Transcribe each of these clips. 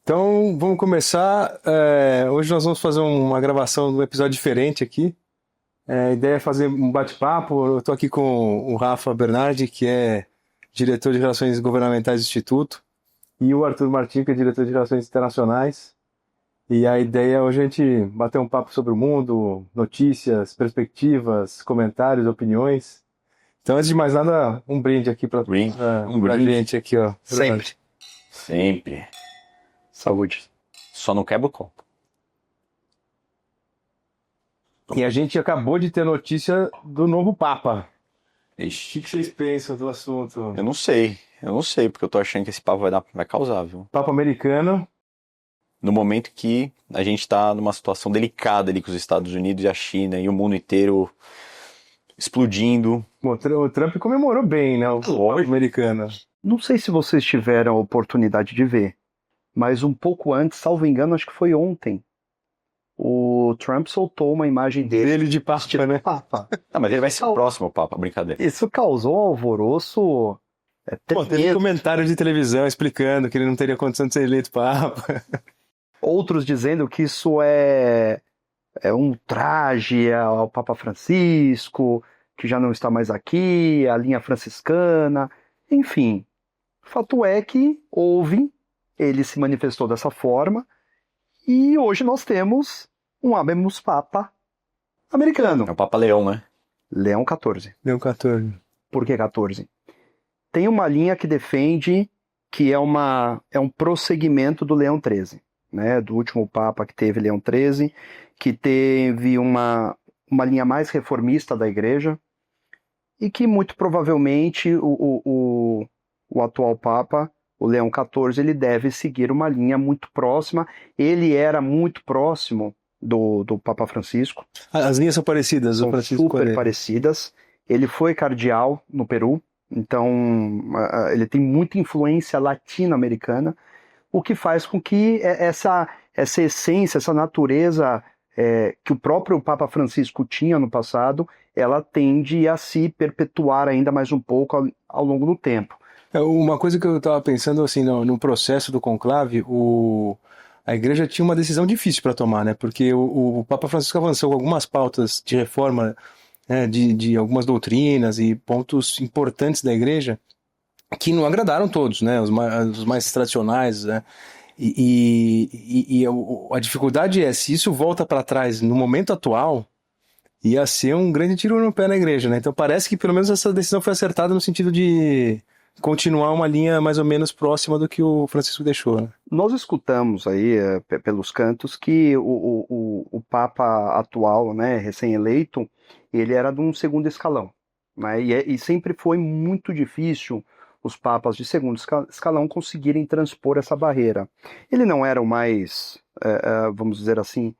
Então, vamos começar. Hoje nós vamos fazer uma gravação de um episódio diferente aqui. A ideia é fazer um bate-papo. Eu estou aqui com o Rafa Bernardi, que é diretor de Relações Governamentais do Instituto, e o Arthur Martins, que é diretor de Relações Internacionais. E a ideia é hoje a gente bater um papo sobre o mundo, notícias, perspectivas, comentários, opiniões. Então, antes de mais nada, um brinde aqui para Um pra brinde. gente aqui, ó. Sempre. Sempre. Saúde. Só não quebra o copo. E a gente acabou de ter notícia do novo Papa. O Ixi, que vocês pensam do assunto? eu não sei, porque eu tô achando que esse papo vai causar, viu? Papa americano. No momento que a gente tá numa situação delicada ali com os Estados Unidos e a China e o mundo inteiro explodindo. Bom, o Trump comemorou bem, né? O Papa americano. Não sei se vocês tiveram a oportunidade de ver, mas um pouco antes, salvo engano, acho que foi ontem, o Trump soltou uma imagem dele Dele de Papa, vestido né? de Papa. Ah, mas ele vai ser o próximo Papa, brincadeira. Isso causou um alvoroço Pô, teve tremendo. comentário de televisão explicando que ele não teria condição de ser eleito Papa. Outros dizendo que isso é um traje ao Papa Francisco, que já não está mais aqui, a linha franciscana, enfim. Fato é que ele se manifestou dessa forma, e hoje nós temos um Habemus Papa americano, É o Papa Leão, né? Leão XIV. Deu 14. Por que 14? Tem uma linha que defende que é um prosseguimento do Leão XIII, né? Do último Papa que teve Leão XIII, que teve uma linha mais reformista da Igreja, e que muito provavelmente o atual Papa, o Leão XIV, ele deve seguir uma linha muito próxima. Ele era muito próximo do Papa Francisco, As linhas são parecidas, o são Francisco super é- parecidas. Ele foi cardeal no Peru, então ele tem muita influência latino-americana, o que faz com que essa essência, essa natureza que o próprio Papa Francisco tinha no passado, ela tende a se perpetuar ainda mais um pouco ao longo do tempo. Uma coisa que eu estava pensando, assim, no processo do conclave, a igreja tinha uma decisão difícil para tomar, né? Porque o Papa Francisco avançou com algumas pautas de reforma, né, de algumas doutrinas e pontos importantes da igreja que não agradaram todos, né? Os mais tradicionais, né? A dificuldade é, se isso volta para trás no momento atual, ia ser um grande tiro no pé na igreja, né? Então parece que pelo menos essa decisão foi acertada no sentido de continuar uma linha mais ou menos próxima do que o Francisco deixou, né? Nós escutamos aí pelos cantos que o Papa atual, né, recém-eleito, ele era de um segundo escalão, né, e sempre foi muito difícil os papas de segundo escalão conseguirem transpor essa barreira. Ele não era o mais, vamos dizer assim,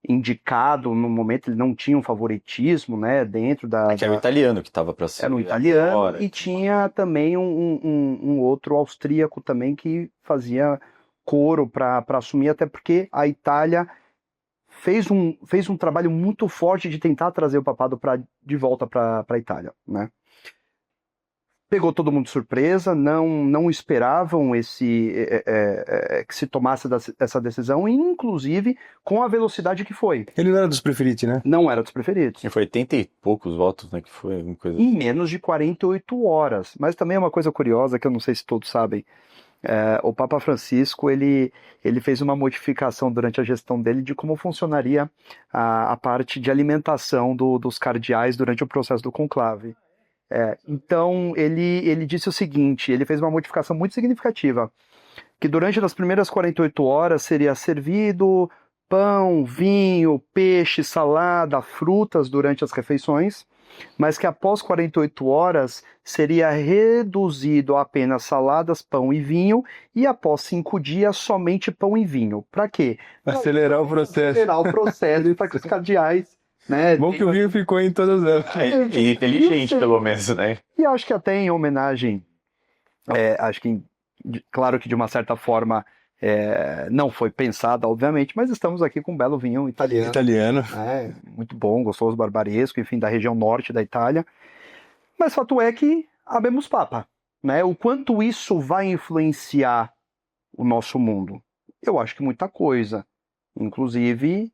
indicado no momento, ele não tinha um favoritismo, né, dentro Que era o italiano que tava pra ser. era um italiano, agora. e tinha também um outro austríaco também que fazia coro para assumir, até porque a Itália fez um trabalho muito forte de tentar trazer o papado de volta para a Itália, né? Pegou todo mundo de surpresa, não esperavam que se tomasse essa decisão, inclusive com a velocidade que foi. Ele não era dos preferidos, né? Não era dos preferidos. E foi 80 e poucos votos, né? Que foi alguma coisa. Em menos de 48 horas. Mas também é uma coisa curiosa, que eu não sei se todos sabem, o Papa Francisco ele fez uma modificação durante a gestão dele de como funcionaria a parte de alimentação dos cardeais durante o processo do conclave. Então ele disse o seguinte, ele fez uma modificação muito significativa, que durante as primeiras 48 horas seria servido pão, vinho, peixe, salada, frutas durante as refeições, mas que após 48 horas seria reduzido a apenas saladas, pão e vinho, e após 5 dias somente pão e vinho. Para quê? Acelerar o processo. Acelerar o processo para que os cardeais, né? Bom que o vinho ficou em todas elas. E inteligente, pelo menos, né? E acho que até em homenagem, acho que, claro que de uma certa forma não foi pensada, obviamente, mas estamos aqui com um belo vinho italiano. Italiano. Muito bom, gostoso, barbaresco, enfim, da região norte da Itália. Mas fato é que Habemus Papa, né? O quanto isso vai influenciar o nosso mundo? Eu acho que muita coisa. Inclusive,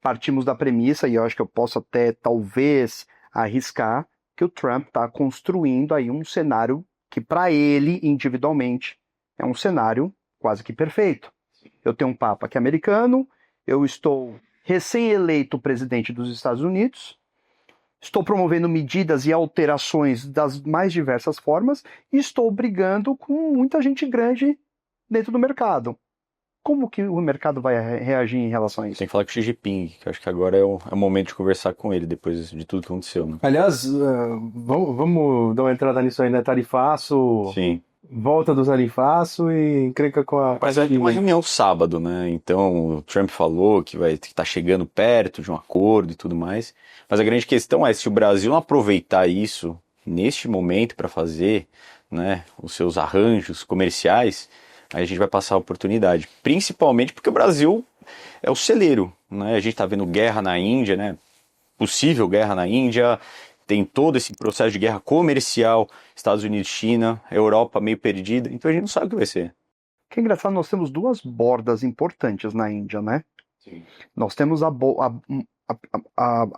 partimos da premissa, e eu acho que eu posso até talvez arriscar, que o Trump está construindo aí um cenário que para ele, individualmente, é um cenário quase que perfeito. Eu tenho um Papa que é americano, eu estou recém-eleito presidente dos Estados Unidos, estou promovendo medidas e alterações das mais diversas formas e estou brigando com muita gente grande dentro do mercado. Como que o mercado vai reagir em relação a isso? Tem que falar com o Xi Jinping, que eu acho que agora é o momento de conversar com ele, depois de tudo que aconteceu, né? Aliás, vamos dar uma entrada nisso aí, né? Tarifaço, Sim. volta do tarifaço e encrenca com a Mas vai ter uma China. reunião sábado, né? Então o Trump falou que tá chegando perto de um acordo e tudo mais. Mas a grande questão é se o Brasil não aproveitar isso neste momento para fazer, né, os seus arranjos comerciais, aí a gente vai passar a oportunidade. Principalmente porque o Brasil é o celeiro, né? A gente tá vendo guerra na Índia, né? Possível guerra na Índia, tem todo esse processo de guerra comercial, Estados Unidos, China, Europa meio perdida, então a gente não sabe o que vai ser. Que é engraçado, nós temos duas bordas importantes na Índia, né? Sim. Nós temos a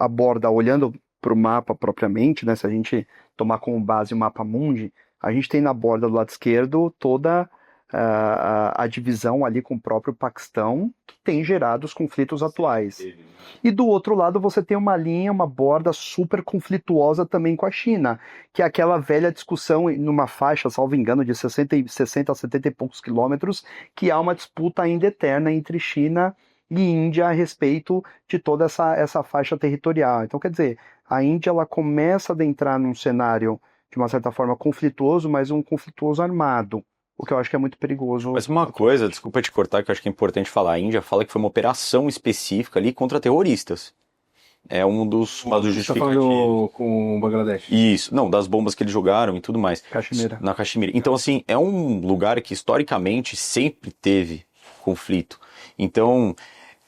borda, olhando para o mapa propriamente, né? Se a gente tomar como base o mapa mundi, a gente tem na borda do lado esquerdo toda a divisão ali com o próprio Paquistão, que tem gerado os conflitos atuais. E do outro lado você tem uma linha, uma borda super conflituosa também com a China, que é aquela velha discussão numa faixa, salvo engano, de 60 a 70 e poucos quilômetros, que há uma disputa ainda eterna entre China e Índia a respeito de toda essa faixa territorial. Então, quer dizer, a Índia ela começa a adentrar num cenário, de uma certa forma, conflituoso, mas um conflituoso armado, o que eu acho que é muito perigoso. Mas uma coisa, desculpa te cortar, que eu acho que é importante falar, a Índia fala que foi uma operação específica ali contra terroristas. É uma dos Você está justificativos. falando com o Bangladesh? Isso, não, das bombas que eles jogaram e tudo mais. Caxemira. Na Caxemira. Então, assim, é um lugar que historicamente sempre teve conflito. Então,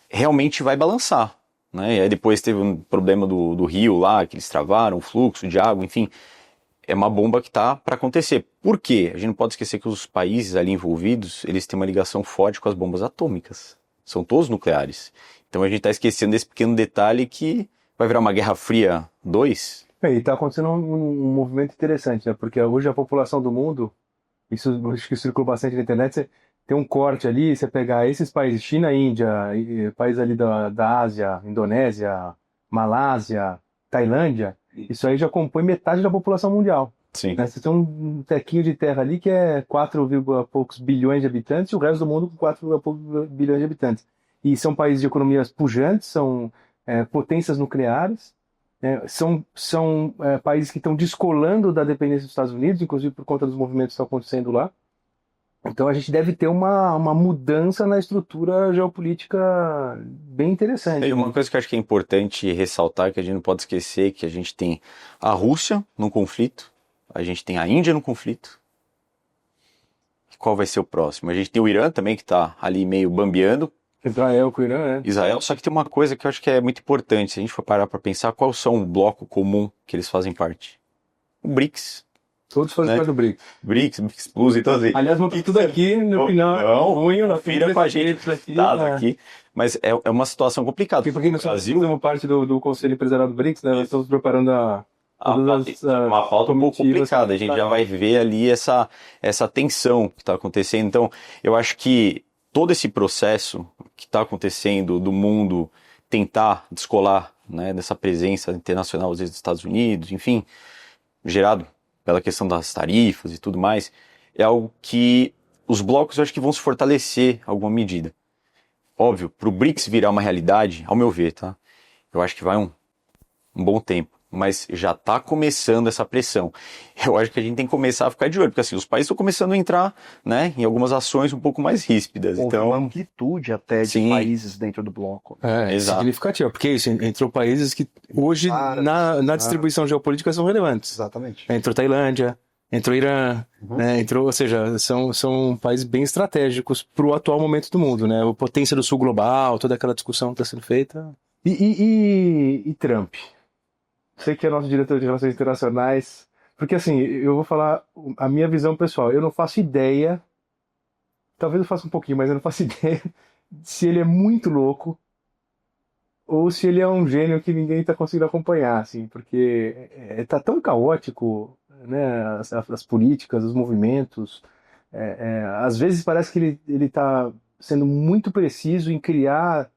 realmente vai balançar, né? E aí depois teve um problema do rio lá, que eles travaram, o fluxo de água, enfim. É uma bomba que tá para acontecer. Por quê? A gente não pode esquecer que os países ali envolvidos, eles têm uma ligação forte com as bombas atômicas. São todos nucleares. Então a gente tá esquecendo desse pequeno detalhe que vai virar uma Guerra Fria 2. E está acontecendo um movimento interessante, né? Porque hoje a população do mundo, isso acho que circulou bastante na internet, você tem um corte ali, você pegar esses países, China, Índia, e países ali da Ásia, Indonésia, Malásia, Tailândia, isso aí já compõe metade da população mundial. Sim. Né? Você tem um tequinho de terra ali que é 4, poucos bilhões de habitantes e o resto do mundo com 4, poucos bilhões de habitantes. E são países de economias pujantes, são potências nucleares, são países que estão descolando da dependência dos Estados Unidos, inclusive por conta dos movimentos que estão acontecendo lá. Então a gente deve ter uma mudança na estrutura geopolítica bem interessante. E uma coisa que eu acho que é importante ressaltar, que a gente não pode esquecer, que a gente tem a Rússia num conflito, a gente tem a Índia num conflito. Qual vai ser o próximo? A gente tem o Irã também, que está ali meio bambeando. Israel com o Irã, né? Israel, só que tem uma coisa que eu acho que é muito importante, se a gente for parar para pensar, qual são o bloco comum que eles fazem parte? O BRICS. Todos fazem Né? parte do BRICS. BRICS Plus, então assim. Aliás, vão ter tudo aqui no final. Não, Junho, na confira com a gente aqui, aqui. Mas é uma situação complicada. Porque, para quem não sabe, Brasil, fazemos parte do Conselho Empresarial do BRICS, né? Nós estamos preparando uma pauta um pouco comitivas, complicada. A gente já vai ver ali essa tensão que está acontecendo. Então, eu acho que todo esse processo que está acontecendo do mundo tentar descolar, né, dessa presença internacional, às vezes, dos Estados Unidos, enfim, gerado pela questão das tarifas e tudo mais, é algo que os blocos eu acho que vão se fortalecer em alguma medida. Óbvio, para o BRICS virar uma realidade, ao meu ver, tá? Eu acho que vai um bom tempo. Mas já está começando essa pressão. Eu acho que a gente tem que começar a ficar de olho, porque assim, os países estão começando a entrar, né, em algumas ações um pouco mais ríspidas. Houve Então, uma amplitude até de Sim. países dentro do bloco. Exato. significativo, porque isso, entrou países que hoje na distribuição geopolítica são relevantes. Exatamente. Entrou Tailândia, entrou Irã, né, ou seja, são países bem estratégicos para o atual momento do mundo, né? A potência do sul global, toda aquela discussão que está sendo feita. E Trump? Sei que é nosso diretor de Relações Internacionais, porque assim, eu vou falar a minha visão pessoal, eu não faço ideia, talvez eu faça um pouquinho, mas eu não faço ideia se ele é muito louco ou se ele é um gênio que ninguém está conseguindo acompanhar, assim, porque tá tão caótico, né, as políticas, os movimentos. Às vezes parece que ele está sendo muito preciso em criar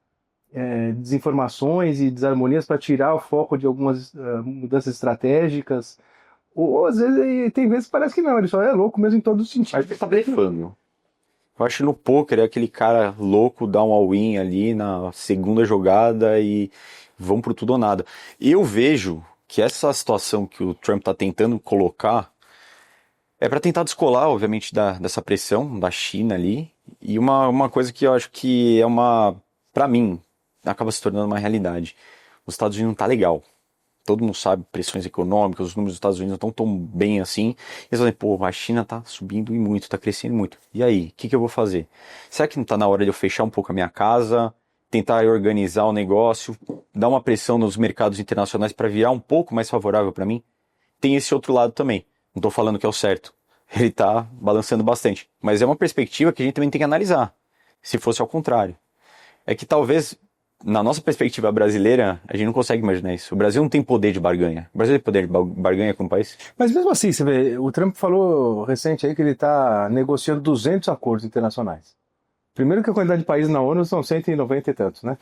desinformações e desarmonias para tirar o foco de algumas mudanças estratégicas. Ou às vezes tem vezes que parece que não, ele só é louco mesmo em todos os sentidos. Acho que ele tá blefando. Eu acho que no poker é aquele cara louco, dá um all-in ali na segunda jogada e vão pro tudo ou nada. Eu vejo que essa situação que o Trump tá tentando colocar é para tentar descolar, obviamente, dessa pressão da China ali. E uma coisa que eu acho que para mim, acaba se tornando uma realidade. Os Estados Unidos não tá legal. Todo mundo sabe, pressões econômicas, os números dos Estados Unidos não estão tão bem assim. E eles falam, pô, a China tá subindo e muito, tá crescendo muito. E aí, o que eu vou fazer? Será que não tá na hora de eu fechar um pouco a minha casa, tentar organizar o negócio, dar uma pressão nos mercados internacionais para virar um pouco mais favorável para mim? Tem esse outro lado também. Não tô falando que é o certo. Ele tá balançando bastante. Mas é uma perspectiva que a gente também tem que analisar. Se fosse ao contrário. É que talvez, na nossa perspectiva brasileira, a gente não consegue imaginar isso. O Brasil não tem poder de barganha. O Brasil tem poder de barganha como país? Mas mesmo assim, você vê, o Trump falou recente aí que ele está negociando 200 acordos internacionais. Primeiro que a quantidade de países na ONU são 190 e tantos, né?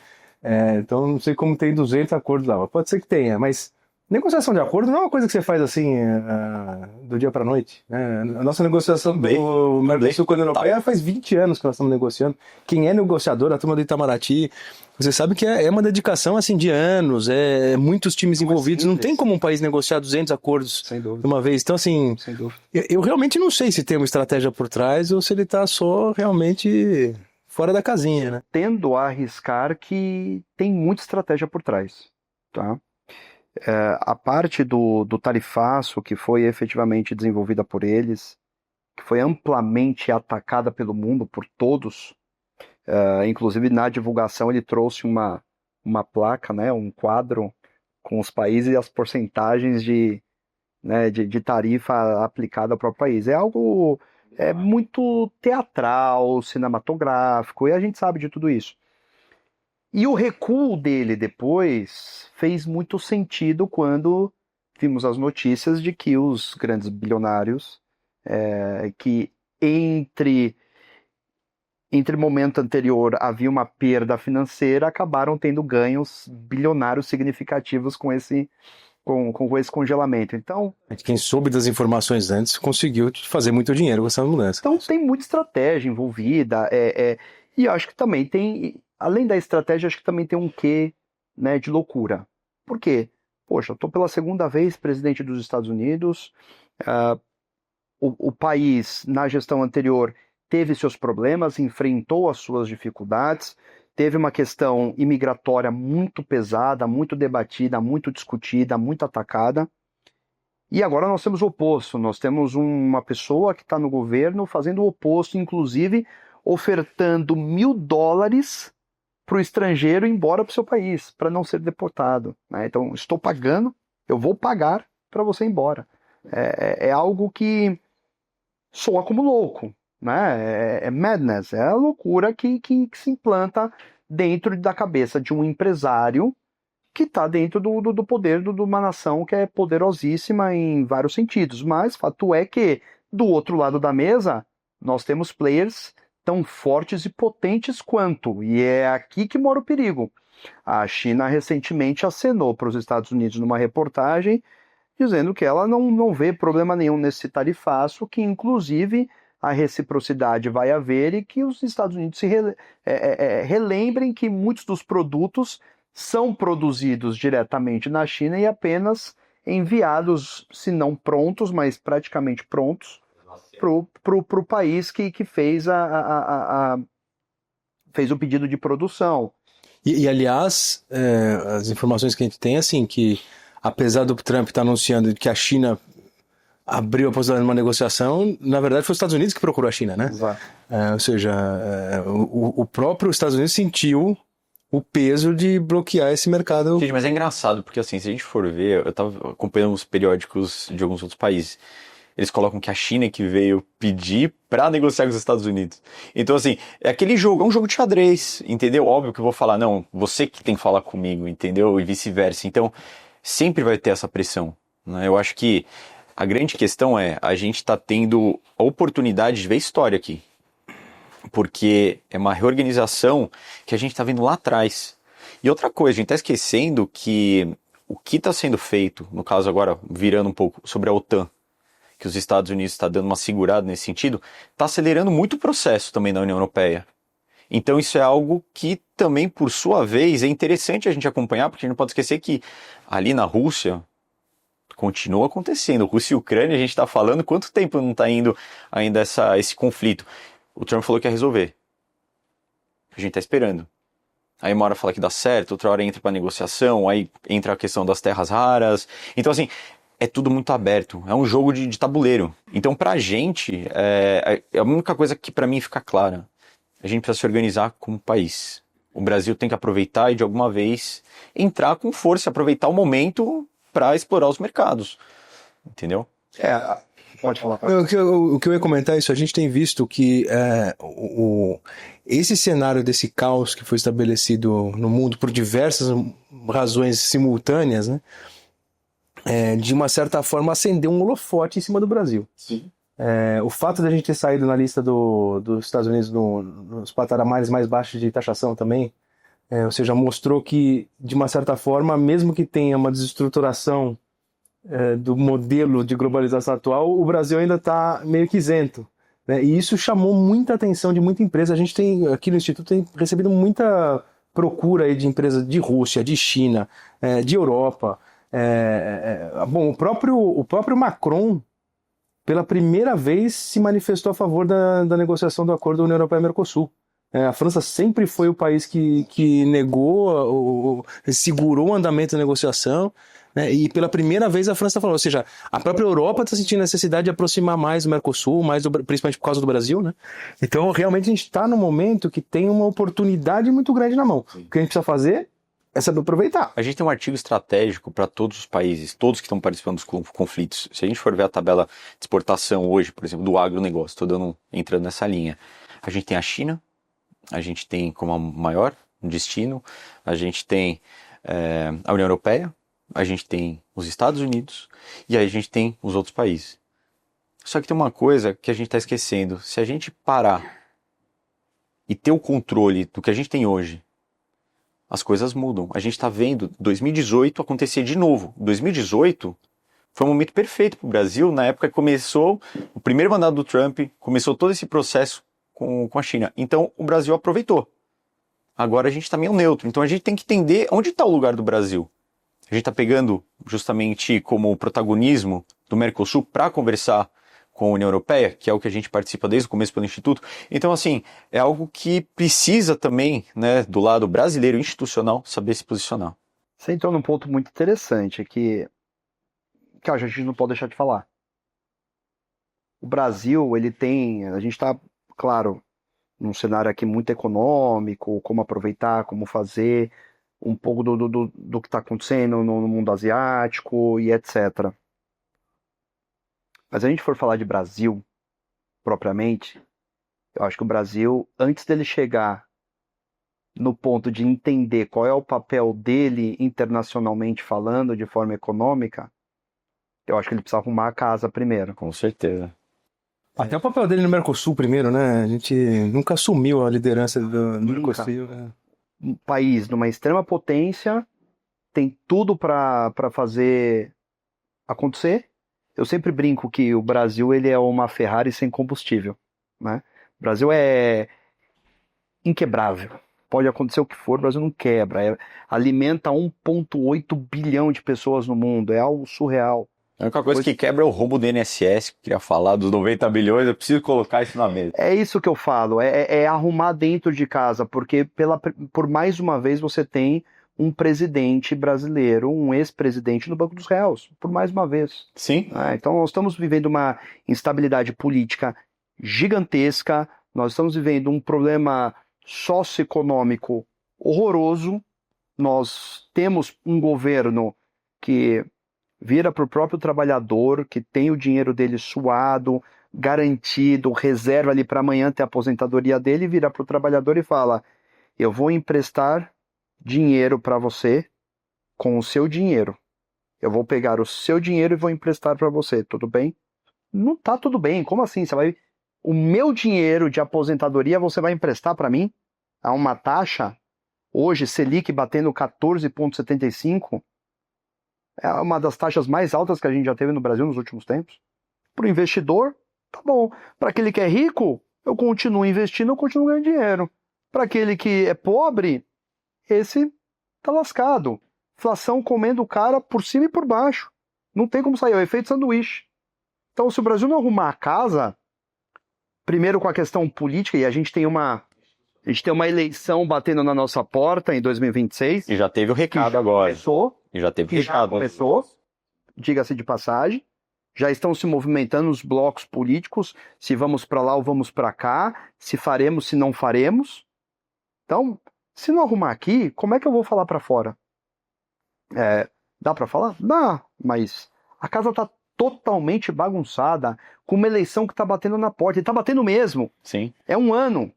Então não sei como tem 200 acordos lá. Pode ser que tenha, mas negociação de acordo não é uma coisa que você faz assim do dia para a noite, né? A nossa negociação do Mercosul com a União Europeia faz 20 anos que nós estamos negociando. Quem é negociador, a turma do Itamaraty, você sabe que é uma dedicação assim de anos, muitos times envolvidos. Não tem como um país negociar 200 acordos de uma vez. Então assim, eu realmente não sei se tem uma estratégia por trás ou se ele está só realmente fora da casinha, né? Tendo a arriscar que tem muita estratégia por trás, tá? A parte do tarifaço que foi efetivamente desenvolvida por eles, que foi amplamente atacada pelo mundo, por todos, inclusive na divulgação ele trouxe uma placa, né, um quadro com os países e as porcentagens de tarifa aplicada ao próprio país. É algo muito teatral, cinematográfico, e a gente sabe de tudo isso. E o recuo dele depois fez muito sentido quando vimos as notícias de que os grandes bilionários, que entre momento anterior havia uma perda financeira, acabaram tendo ganhos bilionários significativos com esse congelamento. Então, quem soube das informações antes conseguiu fazer muito dinheiro com essa mudança. Então tem muita estratégia envolvida, e acho que também tem, além da estratégia, acho que também tem um quê, né, de loucura. Por quê? Poxa, eu estou pela segunda vez presidente dos Estados Unidos, o país, na gestão anterior, teve seus problemas, enfrentou as suas dificuldades, teve uma questão imigratória muito pesada, muito debatida, muito discutida, muito atacada. E agora nós temos o oposto, nós temos uma pessoa que está no governo fazendo o oposto, inclusive ofertando $1.000 para o estrangeiro ir embora para o seu país, para não ser deportado, né? Então, estou pagando, eu vou pagar para você ir embora. É algo que soa como louco, né? É madness, é a loucura que se implanta dentro da cabeça de um empresário que está dentro do poder de uma nação que é poderosíssima em vários sentidos. Mas fato é que, do outro lado da mesa, nós temos players tão fortes e potentes quanto. E é aqui que mora o perigo. A China recentemente acenou para os Estados Unidos numa reportagem dizendo que ela não vê problema nenhum nesse tarifaço, que inclusive a reciprocidade vai haver e que os Estados Unidos se relembrem que muitos dos produtos são produzidos diretamente na China e apenas enviados, se não prontos, mas praticamente prontos, para o país que fez fez o pedido de produção. E aliás, as informações que a gente tem, assim, que apesar do Trump estar anunciando que a China abriu a possibilidade de uma negociação, na verdade foi os Estados Unidos que procurou a China, né? Exato. Ou seja, o próprio Estados Unidos sentiu o peso de bloquear esse mercado. Gente, mas é engraçado, porque assim, se a gente for ver, eu tava acompanhando os periódicos de alguns outros países. eles colocam que a China é que veio pedir para negociar com os Estados Unidos. Então, assim, é aquele jogo, é um jogo de xadrez, entendeu? Óbvio que eu vou falar, não, você que tem que falar comigo, entendeu? E vice-versa. Então, sempre vai ter essa pressão, né? Eu acho que a grande questão é, a gente está tendo a oportunidade de ver história aqui. Porque é uma reorganização que a gente está vendo lá atrás. E outra coisa, a gente está esquecendo que o que está sendo feito, no caso agora, virando um pouco sobre a OTAN, que os Estados Unidos está dando uma segurada nesse sentido, está acelerando muito o processo também da União Europeia. Então isso é algo que também, por sua vez, é interessante a gente acompanhar, porque a gente não pode esquecer que ali na Rússia continua acontecendo. Rússia e Ucrânia, a gente está falando, quanto tempo não está indo ainda esse conflito? O Trump falou que ia resolver. A gente está esperando. Aí uma hora fala que dá certo, outra hora entra para negociação, aí entra a questão das terras raras. Então, assim, é tudo muito aberto. É um jogo de tabuleiro. Então, pra gente, a única coisa que pra mim fica clara, a gente precisa se organizar como país. O Brasil tem que aproveitar e, de alguma vez, entrar com força, aproveitar o momento para explorar os mercados. Entendeu? Pode falar. O que eu ia comentar é isso, a gente tem visto que esse cenário desse caos que foi estabelecido no mundo por diversas razões simultâneas, né, de uma certa forma acendeu um holofote em cima do Brasil. Sim. O fato de a gente ter saído na lista dos Estados Unidos nos patamares mais baixos de taxação também, ou seja, mostrou que, de uma certa forma, mesmo que tenha uma desestruturação do modelo de globalização atual, o Brasil ainda está meio que isento, né? E isso chamou muita atenção de muita empresa. A gente tem, aqui no Instituto, tem recebido muita procura aí de empresas de Rússia, de China, de Europa. Bom, o próprio Macron, pela primeira vez, se manifestou a favor da negociação do acordo da União Europeia-Mercosul. A França sempre foi o país que negou, segurou o andamento da negociação, né? E pela primeira vez a França falou, ou seja, a própria Europa está sentindo a necessidade de aproximar mais o Mercosul, principalmente por causa do Brasil, né? Então, realmente, a gente está num momento que tem uma oportunidade muito grande na mão. Sim. O que a gente precisa fazer é saber aproveitar. A gente tem um artigo estratégico para todos os países, todos que estão participando dos conflitos. Se a gente for ver a tabela de exportação hoje, por exemplo, do agronegócio, entrando nessa linha, a gente tem a China, a gente tem como a maior destino, a gente tem a União Europeia, a gente tem os Estados Unidos e aí a gente tem os outros países. Só que tem uma coisa que a gente está esquecendo. Se a gente parar e ter o controle do que a gente tem hoje, as coisas mudam. A gente está vendo 2018 acontecer de novo. 2018 foi um momento perfeito para o Brasil, na época que começou o primeiro mandato do Trump, começou todo esse processo com a China. Então o Brasil aproveitou. Agora a gente está meio neutro. Então a gente tem que entender onde está o lugar do Brasil. A gente está pegando justamente como protagonismo do Mercosul para conversar com a União Europeia, que é o que a gente participa desde o começo pelo Instituto. Então, assim, é algo que precisa também, né, do lado brasileiro institucional, saber se posicionar. Você entrou num ponto muito interessante que a gente não pode deixar de falar. O Brasil, ele tem, a gente está, claro, num cenário aqui muito econômico, como aproveitar, como fazer, um pouco do que está acontecendo no mundo asiático e etc. Mas se a gente for falar de Brasil, propriamente, eu acho que o Brasil, antes dele chegar no ponto de entender qual é o papel dele internacionalmente falando, de forma econômica, eu acho que ele precisa arrumar a casa primeiro. Com certeza. Até o papel dele no Mercosul primeiro, né? A gente nunca assumiu a liderança do Mercosul. Um país numa extrema potência, tem tudo para fazer acontecer. Eu sempre brinco que o Brasil ele é uma Ferrari sem combustível, né? O Brasil é inquebrável. Pode acontecer o que for, o Brasil não quebra. Alimenta 1,8 bilhão de pessoas no mundo. É algo surreal. A única coisa que quebra é o rombo do INSS, que eu queria falar, dos 90 bilhões, eu preciso colocar isso na mesa. É isso que eu falo, é arrumar dentro de casa, porque por mais uma vez você tem um presidente brasileiro, um ex-presidente no Banco dos Réus, por mais uma vez. Sim. Então nós estamos vivendo uma instabilidade política gigantesca, nós estamos vivendo um problema socioeconômico horroroso, nós temos um governo que vira para o próprio trabalhador que tem o dinheiro dele suado, garantido, reserva ali para amanhã ter a aposentadoria dele, vira para o trabalhador e fala: eu vou emprestar dinheiro para você com o seu dinheiro. Eu vou pegar o seu dinheiro e vou emprestar para você, tudo bem? Não tá tudo bem, como assim? O meu dinheiro de aposentadoria você vai emprestar para mim a uma taxa, hoje Selic batendo 14,75, é uma das taxas mais altas que a gente já teve no Brasil nos últimos tempos. Para o investidor, tá bom. Para aquele que é rico, eu continuo investindo, eu continuo ganhando dinheiro. Para aquele que é pobre, esse tá lascado. Inflação comendo o cara por cima e por baixo. Não tem como sair, é o efeito sanduíche. Então, se o Brasil não arrumar a casa, primeiro com a questão política, e a gente tem uma eleição batendo na nossa porta em 2026. E já teve o recado agora. Começou. E já teve o Que já recado. começou, diga-se de passagem, já estão se movimentando os blocos políticos, se vamos para lá ou vamos para cá, se faremos, se não faremos. Então, se não arrumar aqui, como é que eu vou falar para fora? Dá para falar? Dá, mas a casa está totalmente bagunçada, com uma eleição que está batendo na porta, e está batendo mesmo. Sim. É um ano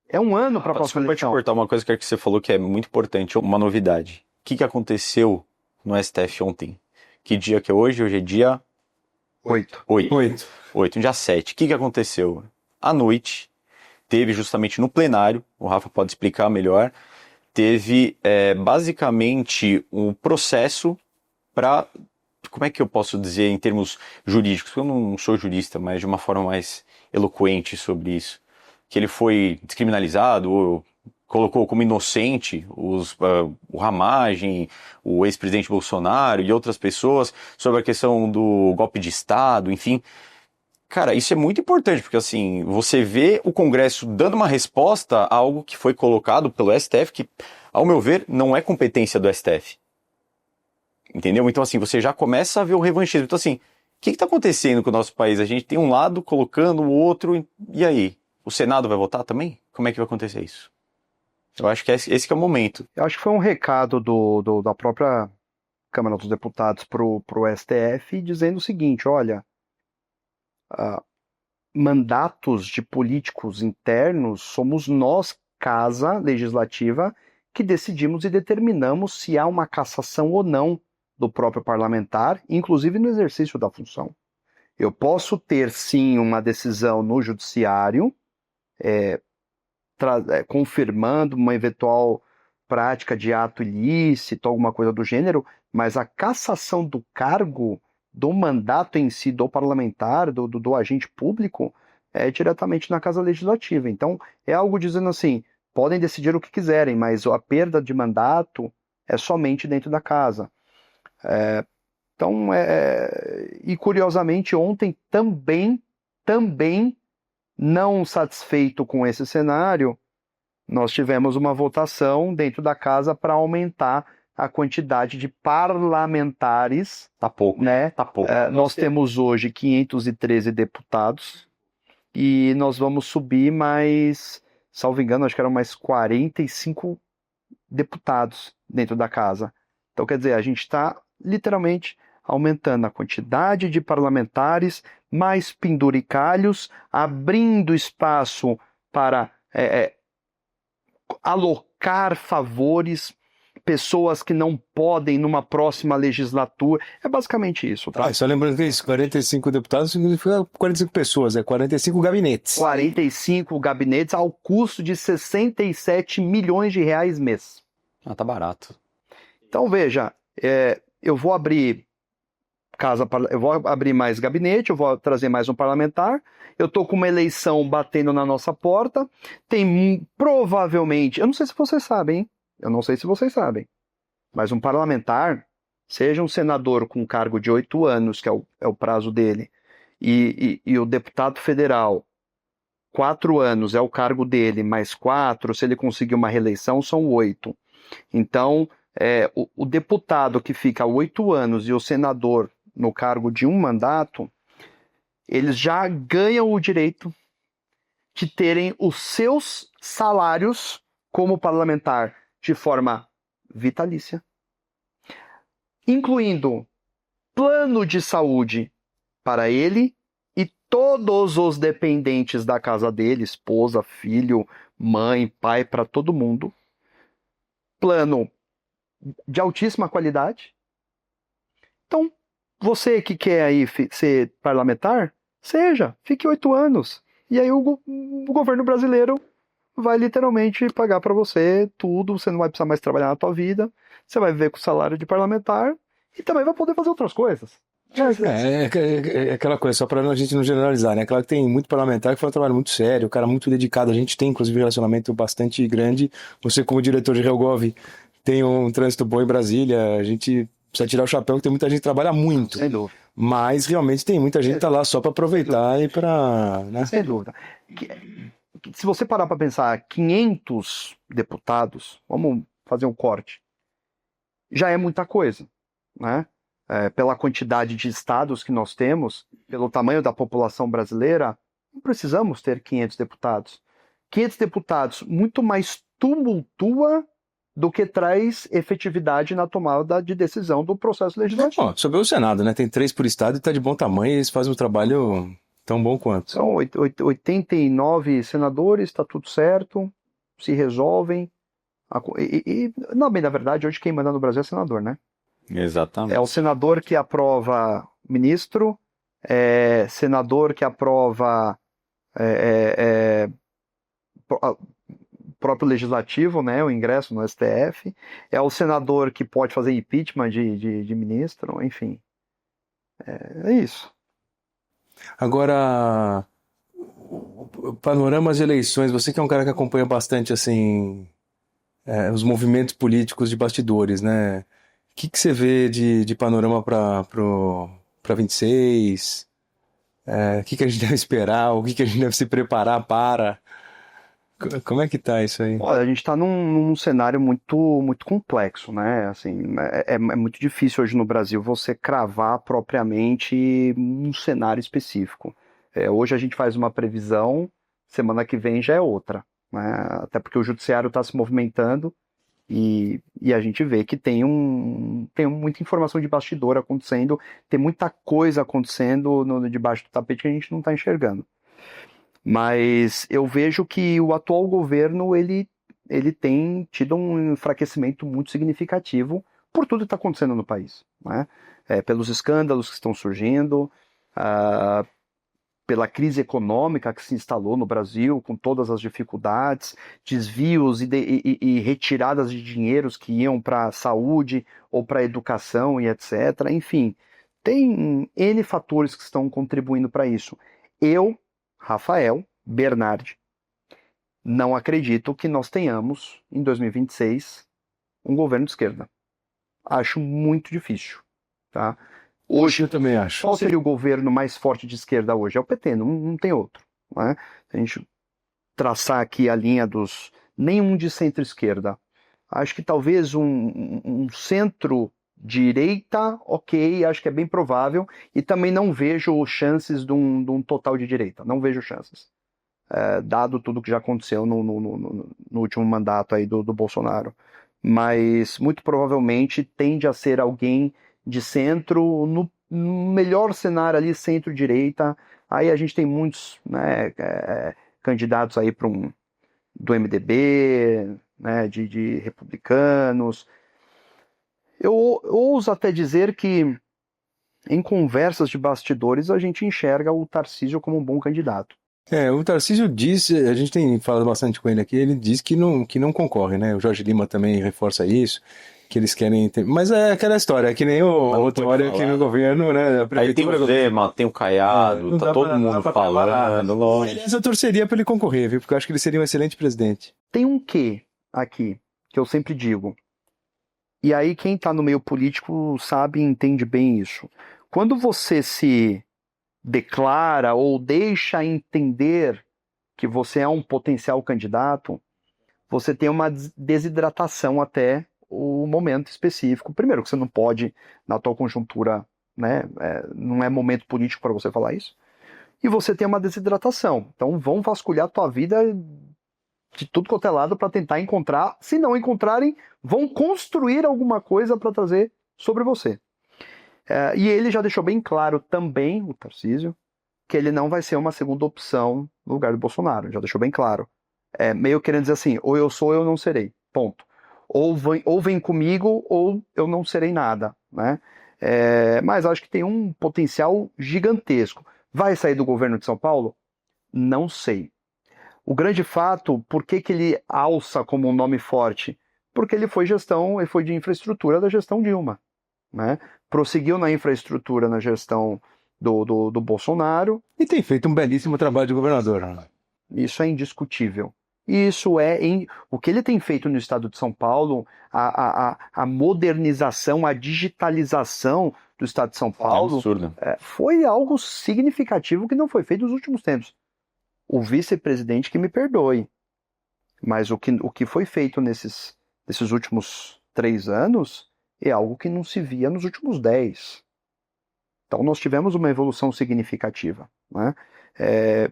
para a próxima Desculpa te eleição. cortar uma coisa que você falou que é muito importante, uma novidade. O que aconteceu no STF ontem? Que dia que é hoje? Hoje é dia 8. 8, dia 7. O que aconteceu? À noite, teve justamente no plenário, o Rafa pode explicar melhor, teve basicamente um processo para, como é que eu posso dizer em termos jurídicos? Eu não sou jurista, mas de uma forma mais eloquente sobre isso. Que ele foi descriminalizado, ou colocou como inocente o Ramagem, o ex-presidente Bolsonaro e outras pessoas sobre a questão do golpe de Estado, enfim. Cara, isso é muito importante, porque assim, você vê o Congresso dando uma resposta a algo que foi colocado pelo STF, que, ao meu ver, não é competência do STF. Entendeu? Então assim, você já começa a ver o revanchismo. Então assim, o que está acontecendo com o nosso país? A gente tem um lado colocando o outro, e aí? O Senado vai votar também? Como é que vai acontecer isso? Eu acho que esse que é o momento. Eu acho que foi um recado da própria Câmara dos Deputados pro STF dizendo o seguinte: olha, mandatos de políticos internos somos nós, Casa Legislativa, que decidimos e determinamos se há uma cassação ou não do próprio parlamentar, inclusive no exercício da função. Eu posso ter, sim, uma decisão no judiciário, confirmando uma eventual prática de ato ilícito, alguma coisa do gênero, mas a cassação do cargo, do mandato em si, do parlamentar, do agente público, é diretamente na Casa Legislativa. Então, é algo dizendo assim, podem decidir o que quiserem, mas a perda de mandato é somente dentro da casa. E curiosamente, ontem também, não satisfeito com esse cenário, nós tivemos uma votação dentro da casa para aumentar a quantidade de parlamentares. Tá pouco, né? Tá pouco. Nós temos hoje 513 deputados e nós vamos subir mais, salvo engano, acho que eram mais 45 deputados dentro da casa. Então, quer dizer, a gente está literalmente aumentando a quantidade de parlamentares, mais penduricalhos, abrindo espaço para alocar favores, pessoas que não podem numa próxima legislatura. É basicamente isso, tá? Só lembrando que isso, 45 deputados significa 45 pessoas, 45 gabinetes. 45 gabinetes ao custo de 67 milhões de reais mês. Tá barato. Então, veja, eu vou abrir mais gabinete, eu vou trazer mais um parlamentar, eu estou com uma eleição batendo na nossa porta, tem provavelmente, eu não sei se vocês sabem, mas um parlamentar, seja um senador com cargo de 8 anos, que é o prazo dele, e o deputado federal, 4 anos é o cargo dele, mais 4, se ele conseguir uma reeleição, são 8. Então, o deputado que fica 8 anos e o senador no cargo de um mandato, eles já ganham o direito de terem os seus salários como parlamentar de forma vitalícia, incluindo plano de saúde para ele e todos os dependentes da casa dele, esposa, filho, mãe, pai, para todo mundo. Plano de altíssima qualidade. Então, você que quer aí ser parlamentar, fique 8 anos. E aí o governo brasileiro vai literalmente pagar para você tudo, você não vai precisar mais trabalhar na tua vida, você vai viver com o salário de parlamentar e também vai poder fazer outras coisas. É aquela coisa, só para a gente não generalizar, né? Claro que tem muito parlamentar que faz um trabalho muito sério, o cara muito dedicado. A gente tem, inclusive, um relacionamento bastante grande. Você, como diretor de Helgov, tem um trânsito bom em Brasília. A gente precisa tirar o chapéu, que tem muita gente que trabalha muito. Sem dúvida. Mas realmente tem muita gente que tá lá só para aproveitar e para, né? Sem dúvida. Se você parar para pensar, 500 deputados, vamos fazer um corte, já é muita coisa, né? Pela quantidade de estados que nós temos, pelo tamanho da população brasileira, não precisamos ter 500 deputados. 500 deputados muito mais tumultua do que traz efetividade na tomada de decisão do processo legislativo. Bom, sobre o Senado, né? Tem 3 por estado e tá de bom tamanho e eles fazem um trabalho tão bom quanto. São 89 senadores, está tudo certo, se resolvem. Não, bem, na verdade, hoje quem manda no Brasil é senador, né? Exatamente. É o senador que aprova ministro, é senador que aprova próprio legislativo, né, o ingresso no STF, é o senador que pode fazer impeachment de ministro, enfim. É isso. Agora, panoramas de eleições, você que é um cara que acompanha bastante, assim, os movimentos políticos de bastidores, né? O que você vê de panorama para 26? O que a gente deve esperar? O que a gente deve se preparar para? Como é que tá isso aí? Olha, a gente está num cenário muito, muito complexo, né? Assim, é muito difícil hoje no Brasil você cravar propriamente um cenário específico. Hoje a gente faz uma previsão, semana que vem já é outra, né? Até porque o judiciário está se movimentando e a gente vê que tem muita informação de bastidor acontecendo, tem muita coisa acontecendo debaixo do tapete que a gente não está enxergando. Mas eu vejo que o atual governo ele tem tido um enfraquecimento muito significativo por tudo que está acontecendo no país, né? Pelos escândalos que estão surgindo, pela crise econômica que se instalou no Brasil, com todas as dificuldades, desvios e retiradas de dinheiros que iam para a saúde ou para a educação e etc. Enfim, tem N fatores que estão contribuindo para isso. Rafael Bernardi, não acredito que nós tenhamos, em 2026, um governo de esquerda. Acho muito difícil. Tá? Hoje eu também acho. Qual seria o governo mais forte de esquerda hoje? É o PT, não tem outro. Né? Se a gente traçar aqui a linha dos... Nenhum de centro-esquerda. Acho que talvez um centro-direita, ok, acho que é bem provável, e também não vejo chances de um total de direita. Não vejo chances. Dado tudo que já aconteceu no último mandato aí do Bolsonaro. Mas, muito provavelmente, tende a ser alguém de centro, no melhor cenário ali, centro-direita. Aí a gente tem muitos, né, candidatos aí do MDB, né, de republicanos. Eu ouso até dizer que, em conversas de bastidores, a gente enxerga o Tarcísio como um bom candidato. O Tarcísio disse, a gente tem falado bastante com ele aqui, ele diz que não concorre, né? O Jorge Lima também reforça isso, que eles querem ter... Mas é aquela história, é que nem outra hora aqui no governo, né? Aí tem o Zema, tem o Caiado, tá todo mundo falando, lógico. Aliás, eu torceria para ele concorrer, viu? Porque eu acho que ele seria um excelente presidente. Tem um quê aqui, que eu sempre digo, e aí quem tá no meio político sabe e entende bem isso. Quando você se declara ou deixa entender que você é um potencial candidato, você tem uma desidratação até o momento específico. Primeiro, que você não pode, na tua conjuntura, né, não é momento político para você falar isso. E você tem uma desidratação. Então vão vasculhar a tua vida de tudo quanto é lado para tentar encontrar. Se não encontrarem, vão construir alguma coisa para trazer sobre você. E ele já deixou bem claro também, o Tarcísio, que ele não vai ser uma segunda opção no lugar do Bolsonaro. Já deixou bem claro. Meio querendo dizer assim, ou eu sou ou eu não serei. Ponto. Ou vem comigo ou eu não serei nada, né? Mas acho que tem um potencial gigantesco. Vai sair do governo de São Paulo? Não sei. O grande fato, por que ele alça como um nome forte? Porque ele foi de infraestrutura da gestão Dilma, né? Prosseguiu na infraestrutura na gestão do Bolsonaro. E tem feito um belíssimo trabalho de governador, né? Isso é indiscutível. O que ele tem feito no estado de São Paulo, a modernização, a digitalização do estado de São Paulo, absurdo. foi algo significativo que não foi feito nos últimos tempos. O vice-presidente que me perdoe, mas o que foi feito nesses últimos 3 anos é algo que não se via nos últimos 10. Então nós tivemos uma evolução significativa, né?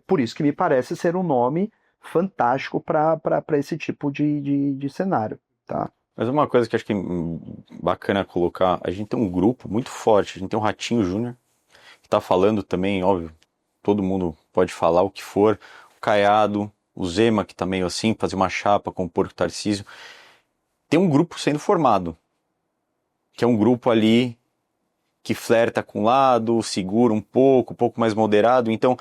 Por isso que me parece ser um nome fantástico para esse tipo de cenário, tá? Mas uma coisa que acho que é bacana colocar, a gente tem um grupo muito forte, a gente tem um Ratinho Júnior, que está falando também, óbvio, todo mundo pode falar o que for, o Caiado, o Zema, que tá meio assim, fazer uma chapa com o Porco Tarcísio. Tem um grupo sendo formado, que é um grupo ali que flerta com um lado, segura um pouco mais moderado. Então,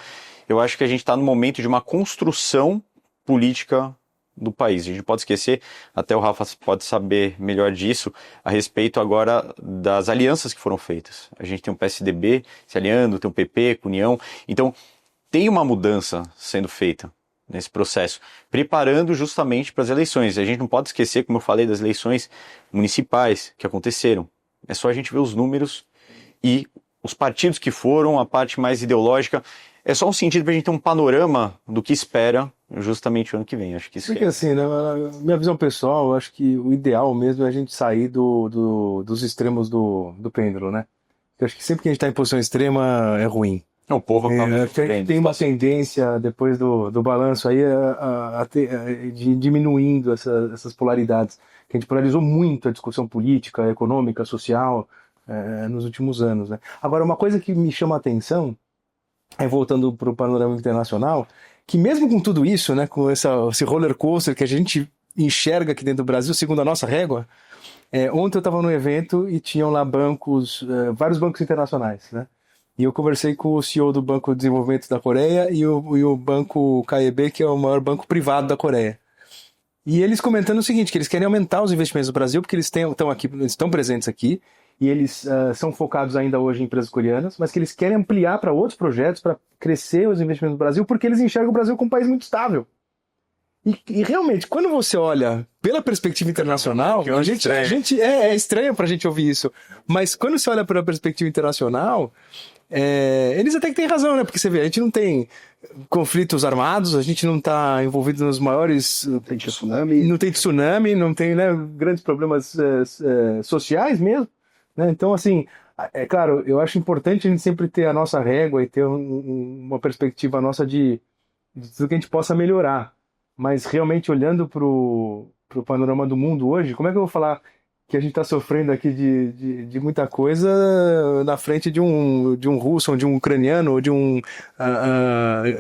eu acho que a gente está no momento de uma construção política do país. A gente pode esquecer, até o Rafa pode saber melhor disso, a respeito agora das alianças que foram feitas. A gente tem um PSDB se alinhando, tem um PP com União. Então, tem uma mudança sendo feita nesse processo, preparando justamente para as eleições. A gente não pode esquecer, como eu falei, das eleições municipais que aconteceram. É só a gente ver os números e os partidos que foram, a parte mais ideológica. É só um sentido para a gente ter um panorama do que espera justamente o ano que vem. Acho que isso Porque assim, na minha visão pessoal, eu acho que o ideal mesmo é a gente sair dos extremos do pêndulo, né? Eu acho que sempre que a gente está em posição extrema é ruim. Não, porra, Porque a gente tem uma tendência, depois do balanço aí, de diminuindo essas polaridades. Que a gente polarizou muito a discussão política, econômica, social, nos últimos anos, né? Agora, uma coisa que me chama a atenção, voltando para o panorama internacional, que mesmo com tudo isso, né, com esse roller coaster que a gente enxerga aqui dentro do Brasil, segundo a nossa régua, ontem eu estava num evento e tinham lá vários bancos internacionais, né? E eu conversei com o CEO do Banco de Desenvolvimento da Coreia e o Banco KEB, que é o maior banco privado da Coreia. E eles comentando o seguinte, que eles querem aumentar os investimentos do Brasil, porque eles estão presentes aqui, e eles são focados ainda hoje em empresas coreanas, mas que eles querem ampliar para outros projetos, para crescer os investimentos do Brasil, porque eles enxergam o Brasil como um país muito estável. E realmente, quando você olha pela perspectiva internacional, a gente é estranho para a gente ouvir isso, mas quando você olha pela perspectiva internacional, eles até que têm razão, né? Porque você vê, a gente não tem conflitos armados, a gente não está envolvido nos maiores... Não tem tsunami, não tem, né, grandes problemas sociais mesmo, né? Então, assim, claro, eu acho importante a gente sempre ter a nossa régua e ter uma perspectiva nossa de tudo que a gente possa melhorar. Mas realmente, olhando para o panorama do mundo hoje, como é que eu vou falar que a gente está sofrendo aqui de muita coisa na frente de um russo, ou de um ucraniano, ou de um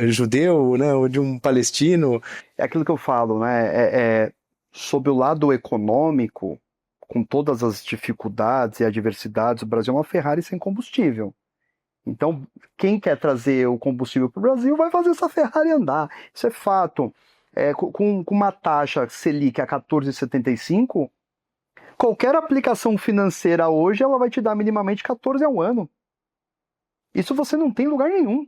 judeu, né, ou de um palestino? É aquilo que eu falo, né? Sob o lado econômico, com todas as dificuldades e adversidades, o Brasil é uma Ferrari sem combustível. Então, quem quer trazer o combustível para o Brasil vai fazer essa Ferrari andar. Isso é fato. Com uma taxa Selic a 14,75, qualquer aplicação financeira hoje ela vai te dar minimamente 14 ao ano. Isso você não tem em lugar nenhum.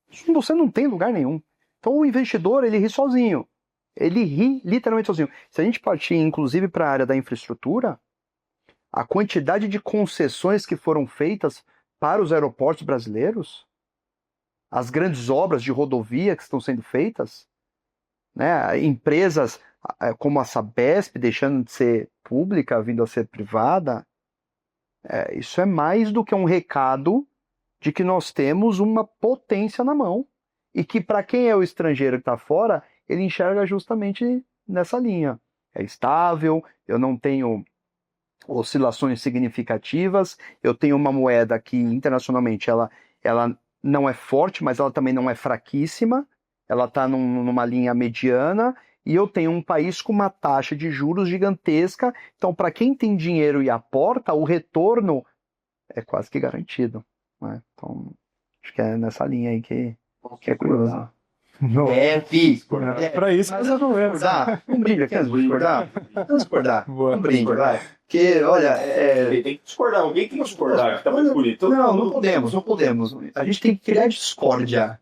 Isso você não tem em lugar nenhum. Então o investidor, ele ri sozinho. Ele ri literalmente sozinho. Se a gente partir, inclusive, para a área da infraestrutura, a quantidade de concessões que foram feitas para os aeroportos brasileiros, as grandes obras de rodovia que estão sendo feitas, né, empresas como a Sabesp deixando de ser pública, vindo a ser privada, isso é mais do que um recado de que nós temos uma potência na mão e que para quem é o estrangeiro que está fora, ele enxerga justamente nessa linha. É estável, eu não tenho oscilações significativas. Eu tenho uma moeda que internacionalmente ela não é forte, mas ela também não é fraquíssima. Ela está numa linha mediana. E eu tenho um país com uma taxa de juros gigantesca. Então, para quem tem dinheiro e aporta, o retorno é quase que garantido, né? Então, acho que é nessa linha aí que é curioso. Não. Pra isso, mas eu não vou discordar. Não briga, quer discordar? Vamos discordar. Boa. Não briga, vai. Porque, olha, Tem que discordar, alguém tem que discordar, que tá muito bonito. não podemos. A gente tem que criar discórdia.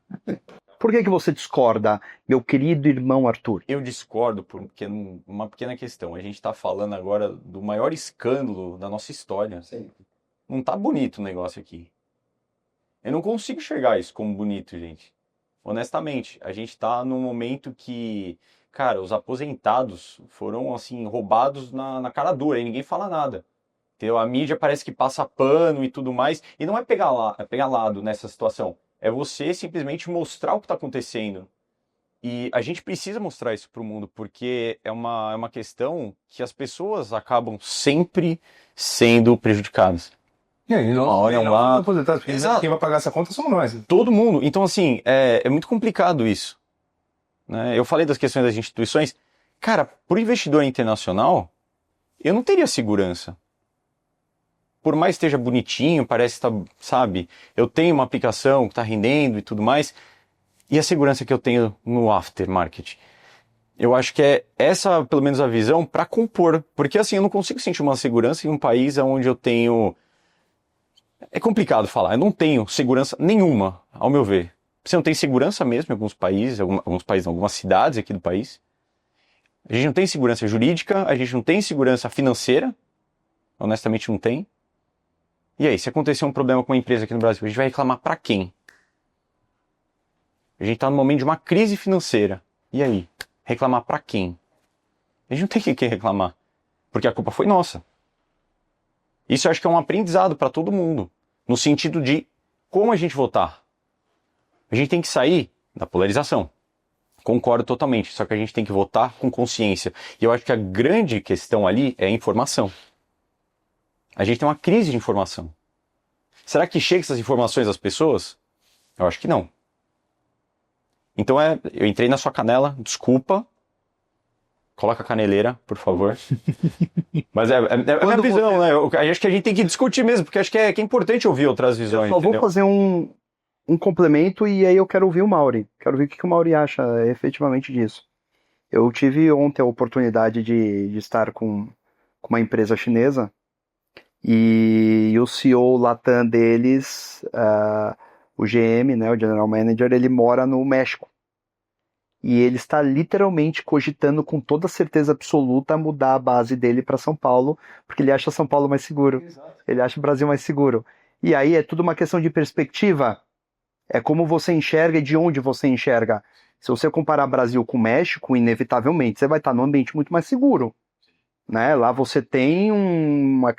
Por que você discorda, meu querido irmão Arthur? Eu discordo por uma pequena questão. A gente está falando agora do maior escândalo da nossa história. Sim. Não tá bonito o negócio aqui. Eu não consigo enxergar isso como bonito, gente. Honestamente, a gente tá num momento que, cara, os aposentados foram, assim, roubados na cara dura e ninguém fala nada. Entendeu? A mídia parece que passa pano e tudo mais. E não é pegar lado nessa situação. É você simplesmente mostrar o que está acontecendo. E a gente precisa mostrar isso para o mundo, porque é uma questão que as pessoas acabam sempre sendo prejudicadas. E aí, Olha lá. aposentados, Exato. quem vai pagar essa conta somos nós. Todo mundo. Então, assim, é muito complicado isso. Né? Eu falei das questões das instituições. Cara, por investidor internacional, eu não teria segurança. Por mais que esteja bonitinho, parece que está, sabe, eu tenho uma aplicação que está rendendo e tudo mais, e a segurança que eu tenho no aftermarket? Eu acho que é essa, pelo menos, a visão para compor. Porque, assim, eu não consigo sentir uma segurança em um país onde eu tenho... É complicado falar, eu não tenho segurança nenhuma, ao meu ver. Você não tem segurança mesmo em alguns países, algumas cidades aqui do país. A gente não tem segurança jurídica, a gente não tem segurança financeira, honestamente não tem. E aí, se acontecer um problema com uma empresa aqui no Brasil, a gente vai reclamar para quem? A gente está no momento de uma crise financeira. E aí? Reclamar para quem? A gente não tem que reclamar, porque a culpa foi nossa. Isso eu acho que é um aprendizado para todo mundo, no sentido de como a gente votar. A gente tem que sair da polarização. Concordo totalmente, só que a gente tem que votar com consciência. E eu acho que a grande questão ali é a informação. A gente tem uma crise de informação. Será que chega essas informações às pessoas? Eu acho que não. Então eu entrei na sua canela, desculpa. Coloca a caneleira, por favor. Mas é a minha visão, né? Eu acho que a gente tem que discutir mesmo, porque acho que é importante ouvir outras visões. Eu só vou fazer um complemento e aí eu quero ouvir o Mauri. Quero ver o que o Mauri acha efetivamente disso. Eu tive ontem a oportunidade de estar com uma empresa chinesa e o CEO Latam deles, o GM, né, o General Manager, ele mora no México. E ele está literalmente cogitando com toda certeza absoluta mudar a base dele para São Paulo, porque ele acha São Paulo mais seguro. Exato. Ele acha o Brasil mais seguro. E aí é tudo uma questão de perspectiva. É como você enxerga e de onde você enxerga. Se você comparar Brasil com México, inevitavelmente você vai estar num ambiente muito mais seguro. Né? Lá você tem um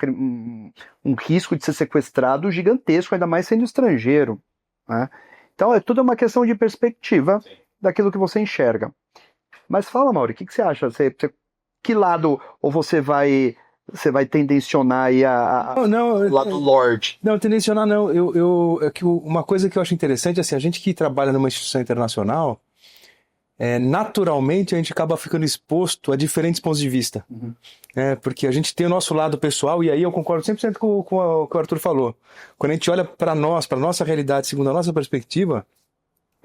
risco de ser sequestrado gigantesco, ainda mais sendo estrangeiro. Né? Então é tudo uma questão de perspectiva. Sim. Daquilo que você enxerga. Mas fala, Mauri, o que você acha? Que lado ou você vai tendencionar aí o lado Lorde? Não, tendencionar não. Uma coisa que eu acho interessante, assim, a gente que trabalha numa instituição internacional, naturalmente a gente acaba ficando exposto a diferentes pontos de vista. Uhum. Porque a gente tem o nosso lado pessoal, e aí eu concordo 100% com o que o Arthur falou. Quando a gente olha para nós, para nossa realidade, segundo a nossa perspectiva,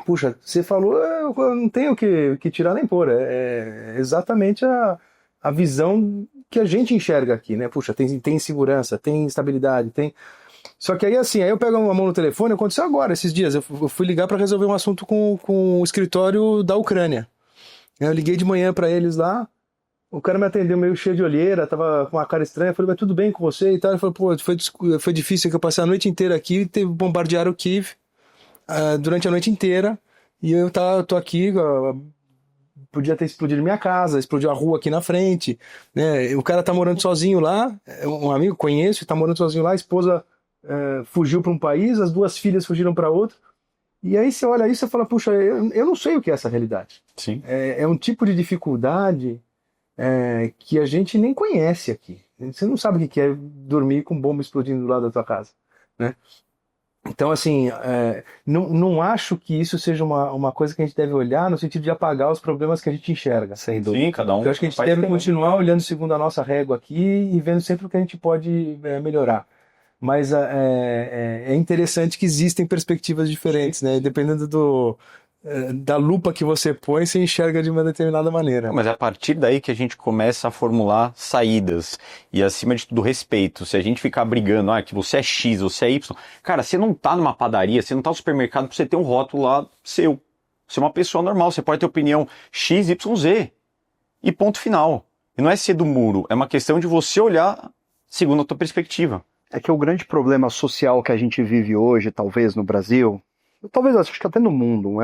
puxa, você falou, eu não tenho que tirar nem pôr. É exatamente a visão que a gente enxerga aqui, né? Puxa, tem segurança, tem estabilidade, tem... Só que aí, assim, aí eu pego uma mão no telefone, aconteceu agora, esses dias, eu fui ligar para resolver um assunto com o escritório da Ucrânia. Eu liguei de manhã para eles lá, o cara me atendeu meio cheio de olheira, tava com uma cara estranha, eu falei, mas tudo bem com você e tal? Ele falou, pô, foi difícil que eu passei a noite inteira aqui, bombardearam o Kiev, durante a noite inteira, e eu tô aqui, podia ter explodido minha casa, explodiu a rua aqui na frente, né? O cara tá morando sozinho lá, um amigo, conheço, tá morando sozinho lá, a esposa fugiu para um país, as duas filhas fugiram para outro, e aí você olha isso e fala, puxa, eu não sei o que é essa realidade. Sim. É um tipo de dificuldade que a gente nem conhece aqui. Você não sabe o que é dormir com bomba explodindo do lado da tua casa, né? Então, assim, não acho que isso seja uma coisa que a gente deve olhar no sentido de apagar os problemas que a gente enxerga. Sem dúvida. Sim, cada um Eu acho que a gente faz deve bem. continuar olhando segundo a nossa régua aqui e vendo sempre o que a gente pode melhorar. Mas é interessante que existem perspectivas diferentes, né? Dependendo da lupa que você põe, você enxerga de uma determinada maneira. Mas é a partir daí que a gente começa a formular saídas e, acima de tudo, respeito. Se a gente ficar brigando, que você é X, você é Y, cara, você não tá numa padaria, você não tá no supermercado pra você ter um rótulo lá seu. Você é uma pessoa normal, você pode ter opinião X, Y, Z. E ponto final. E não é ser do muro, é uma questão de você olhar segundo a tua perspectiva. É que o grande problema social que a gente vive hoje, talvez no Brasil, talvez acho que até no mundo,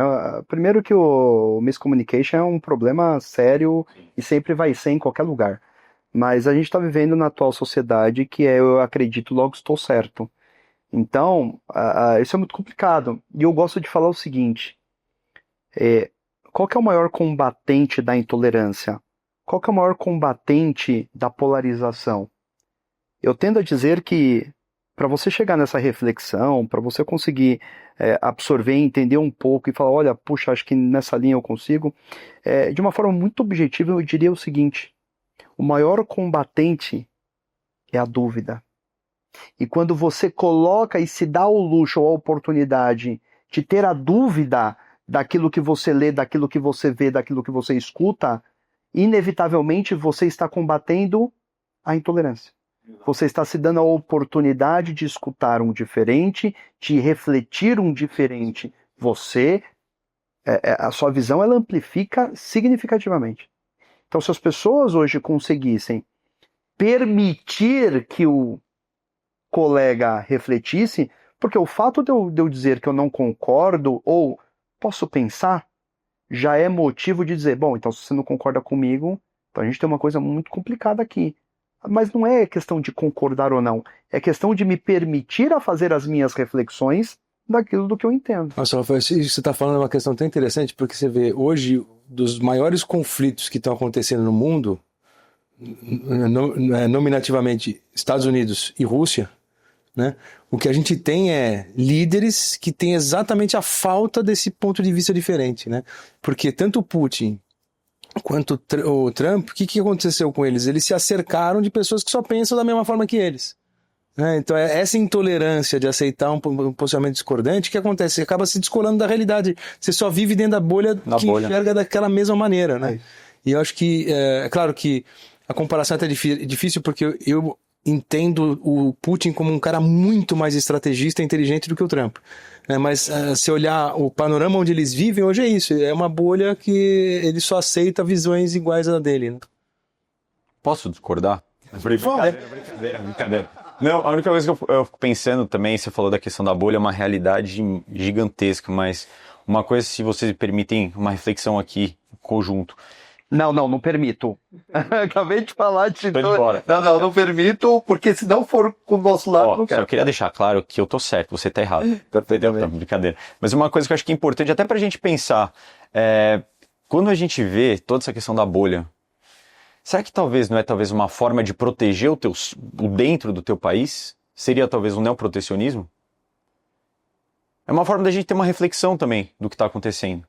primeiro que o miscommunication é um problema sério e sempre vai ser em qualquer lugar. Mas a gente está vivendo na atual sociedade que eu acredito, logo estou certo. Então, isso é muito complicado. E eu gosto de falar o seguinte, qual que é o maior combatente da intolerância? Qual que é o maior combatente da polarização? Eu tendo a dizer que para você chegar nessa reflexão, para você conseguir absorver, entender um pouco e falar, olha, puxa, acho que nessa linha eu consigo, de uma forma muito objetiva eu diria o seguinte, o maior combatente é a dúvida. E quando você coloca e se dá o luxo ou a oportunidade de ter a dúvida daquilo que você lê, daquilo que você vê, daquilo que você escuta, inevitavelmente você está combatendo a intolerância. Você está se dando a oportunidade de escutar um diferente, de refletir um diferente. A sua visão, ela amplifica significativamente. Então, se as pessoas hoje conseguissem permitir que o colega refletisse, porque o fato de eu dizer que eu não concordo ou posso pensar, já é motivo de dizer, bom, então se você não concorda comigo, então a gente tem uma coisa muito complicada aqui. Mas não é questão de concordar ou não, é questão de me permitir a fazer as minhas reflexões daquilo do que eu entendo. Nossa, Rafael, isso que você está falando é uma questão tão interessante, porque você vê hoje, dos maiores conflitos que estão acontecendo no mundo, nominativamente Estados Unidos e Rússia, né? O que a gente tem é líderes que têm exatamente a falta desse ponto de vista diferente, né? Porque tanto o Putin quanto o Trump, o que aconteceu com eles? Eles se acercaram de pessoas que só pensam da mesma forma que eles. Né? Então, essa intolerância de aceitar um posicionamento discordante, o que acontece? Você acaba se descolando da realidade. Você só vive dentro da bolha enxerga daquela mesma maneira. Né? E eu acho que, é claro que a comparação é até difícil, porque eu entendo o Putin como um cara muito mais estrategista e inteligente do que o Trump. Mas se olhar o panorama onde eles vivem, hoje é isso. É uma bolha que ele só aceita visões iguais à dele. Né? Posso discordar? Brincadeira. Não, a única coisa que eu fico pensando também, você falou da questão da bolha, é uma realidade gigantesca, mas uma coisa, se vocês me permitem uma reflexão aqui, conjunto. Não permito. Acabei de falar de... Tô indo embora. Não permito, porque se não for com o nosso lado, não quero. Eu queria deixar claro que eu tô certo, você tá errado. Não, brincadeira. Mas uma coisa que eu acho que é importante, até pra gente pensar, quando a gente vê toda essa questão da bolha, será que talvez não é uma forma de proteger o dentro do teu país? Seria talvez um neoprotecionismo? É uma forma da gente ter uma reflexão também do que está acontecendo.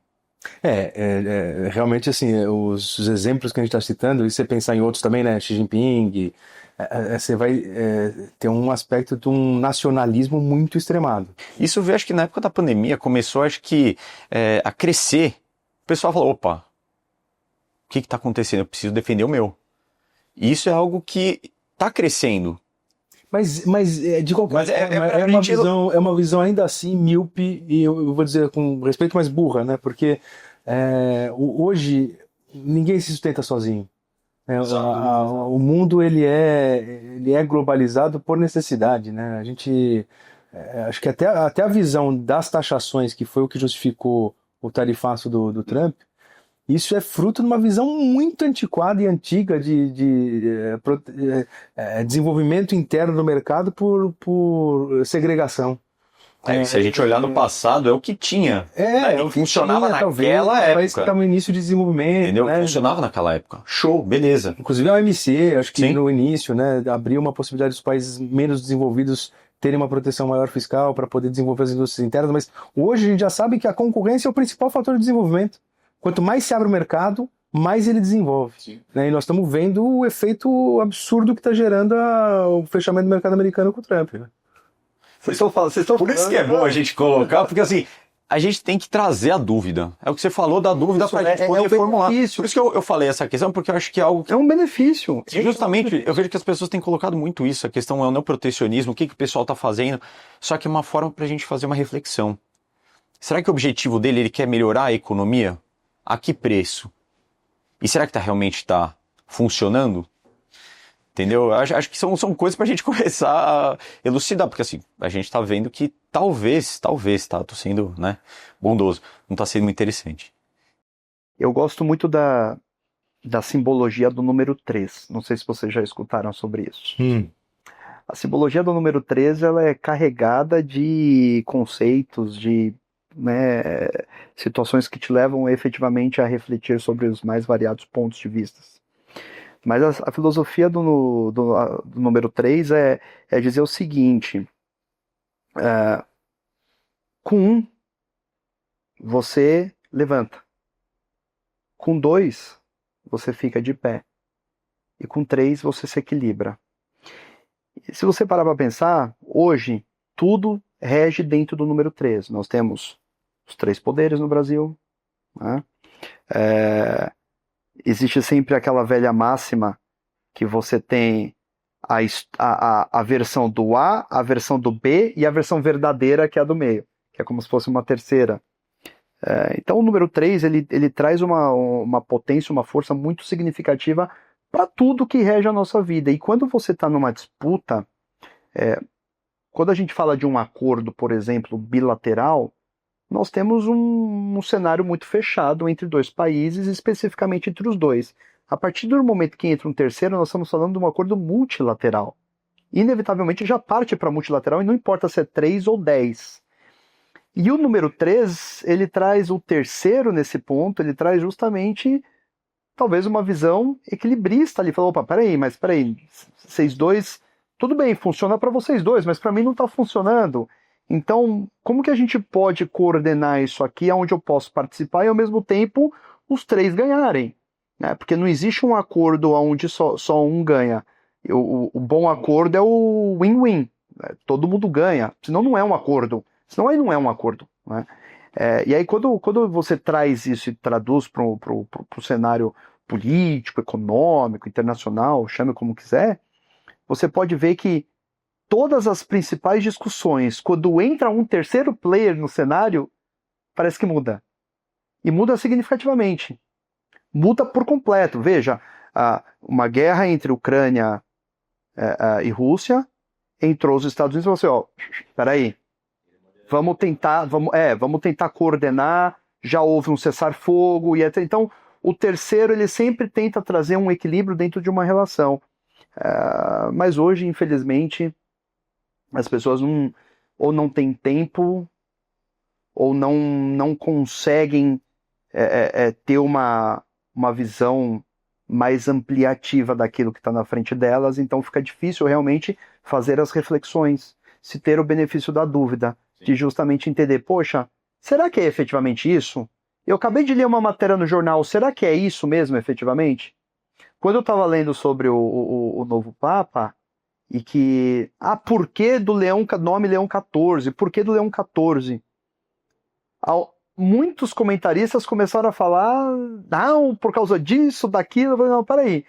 Realmente assim, os exemplos que a gente está citando, e você pensar em outros também, né, Xi Jinping, você vai ter um aspecto de um nacionalismo muito extremado. Isso eu vi, acho que na época da pandemia começou, acho que, a crescer. O pessoal falou, opa, o que está acontecendo? Eu preciso defender o meu. E isso é algo que está crescendo. Mas de qualquer forma, é uma visão ainda assim míope, e eu vou dizer com respeito, mais burra, né? Porque hoje ninguém se sustenta sozinho. O mundo ele é globalizado por necessidade, né? A gente acho que até a visão das taxações, que foi o que justificou o tarifaço do Trump, isso é fruto de uma visão muito antiquada e antiga de desenvolvimento interno do mercado por segregação. Se a gente olhar no passado, é o que tinha. É o que funcionava talvez, naquela país que época. estava no início de desenvolvimento, Entendeu? né? Funcionava naquela época. Show, beleza. Inclusive a OMC, acho que Sim. no início, né, abriu uma possibilidade dos países menos desenvolvidos terem uma proteção maior fiscal para poder desenvolver as indústrias internas, mas hoje a gente já sabe que a concorrência é o principal fator de desenvolvimento. Quanto mais se abre o mercado, mais ele desenvolve. Né? E nós estamos vendo o efeito absurdo que está gerando o fechamento do mercado americano com o Trump. Né? Vocês estão Por isso que é bom a gente colocar, porque assim, a gente tem que trazer a dúvida. É o que você falou da dúvida para a gente poder formular. benefício. Por isso que eu falei essa questão, porque eu acho que é algo que É um benefício. justamente, eu vejo que as pessoas têm colocado muito isso, a questão é o não protecionismo, o que o pessoal está fazendo, só que é uma forma para a gente fazer uma reflexão. Será que o objetivo dele, ele quer melhorar a economia? A que preço? E será que realmente está funcionando? Entendeu? Acho que são coisas para a gente começar a elucidar, porque assim, a gente está vendo que talvez, tá? Tô sendo, né, bondoso, não está sendo muito interessante. Eu gosto muito da simbologia do número 3. Não sei se vocês já escutaram sobre isso. A simbologia do número 3 ela é carregada de conceitos, de situações que te levam efetivamente a refletir sobre os mais variados pontos de vista. Mas a filosofia do número 3 é dizer o seguinte: com 1, você levanta. Com 2, você fica de pé. E com 3, você se equilibra. E se você parar para pensar, hoje, tudo rege dentro do número 3. Nós temos os 3 poderes no Brasil. Né? Existe sempre aquela velha máxima que você tem a versão do A, a versão do B e a versão verdadeira, que é a do meio, que é como se fosse uma terceira. Então o número 3 ele traz uma potência, uma força muito significativa para tudo que rege a nossa vida. E quando você está numa disputa, quando a gente fala de um acordo, por exemplo, bilateral, nós temos um cenário muito fechado entre 2 países, especificamente entre os 2. A partir do momento que entra um terceiro, nós estamos falando de um acordo multilateral. Inevitavelmente já parte para multilateral e não importa se é 3 ou 10. E o número 3, ele traz o terceiro nesse ponto, ele traz justamente talvez uma visão equilibrista ali. Falou, opa, peraí, vocês dois, tudo bem, funciona para vocês dois, mas para mim não está funcionando. Então, como que a gente pode coordenar isso aqui, onde eu posso participar e ao mesmo tempo os 3 ganharem? Né? Porque não existe um acordo onde só um ganha. O bom acordo é o win-win. Né? Todo mundo ganha, senão não é um acordo. Senão aí não é um acordo. Né? E aí quando você traz isso e traduz para o cenário político, econômico, internacional, chame como quiser, você pode ver que todas as principais discussões, quando entra um terceiro player no cenário, parece que muda. E muda significativamente. Muda por completo. Veja, uma guerra entre Ucrânia e Rússia, entrou os Estados Unidos e falou assim, peraí, vamos tentar coordenar, já houve um cessar-fogo, então o terceiro ele sempre tenta trazer um equilíbrio dentro de uma relação. Mas hoje, infelizmente, as pessoas ou não têm tempo, ou não conseguem ter uma visão mais ampliativa daquilo que está na frente delas, então fica difícil realmente fazer as reflexões, se ter o benefício da dúvida, de justamente entender, poxa, será que é efetivamente isso? Eu acabei de ler uma matéria no jornal, será que é isso mesmo efetivamente? Quando eu estava lendo sobre o novo Papa, e que, por que do nome Leão XIV? Por que do Leão XIV? Muitos comentaristas começaram a falar, não, por causa disso, daquilo. Eu falei, não, peraí,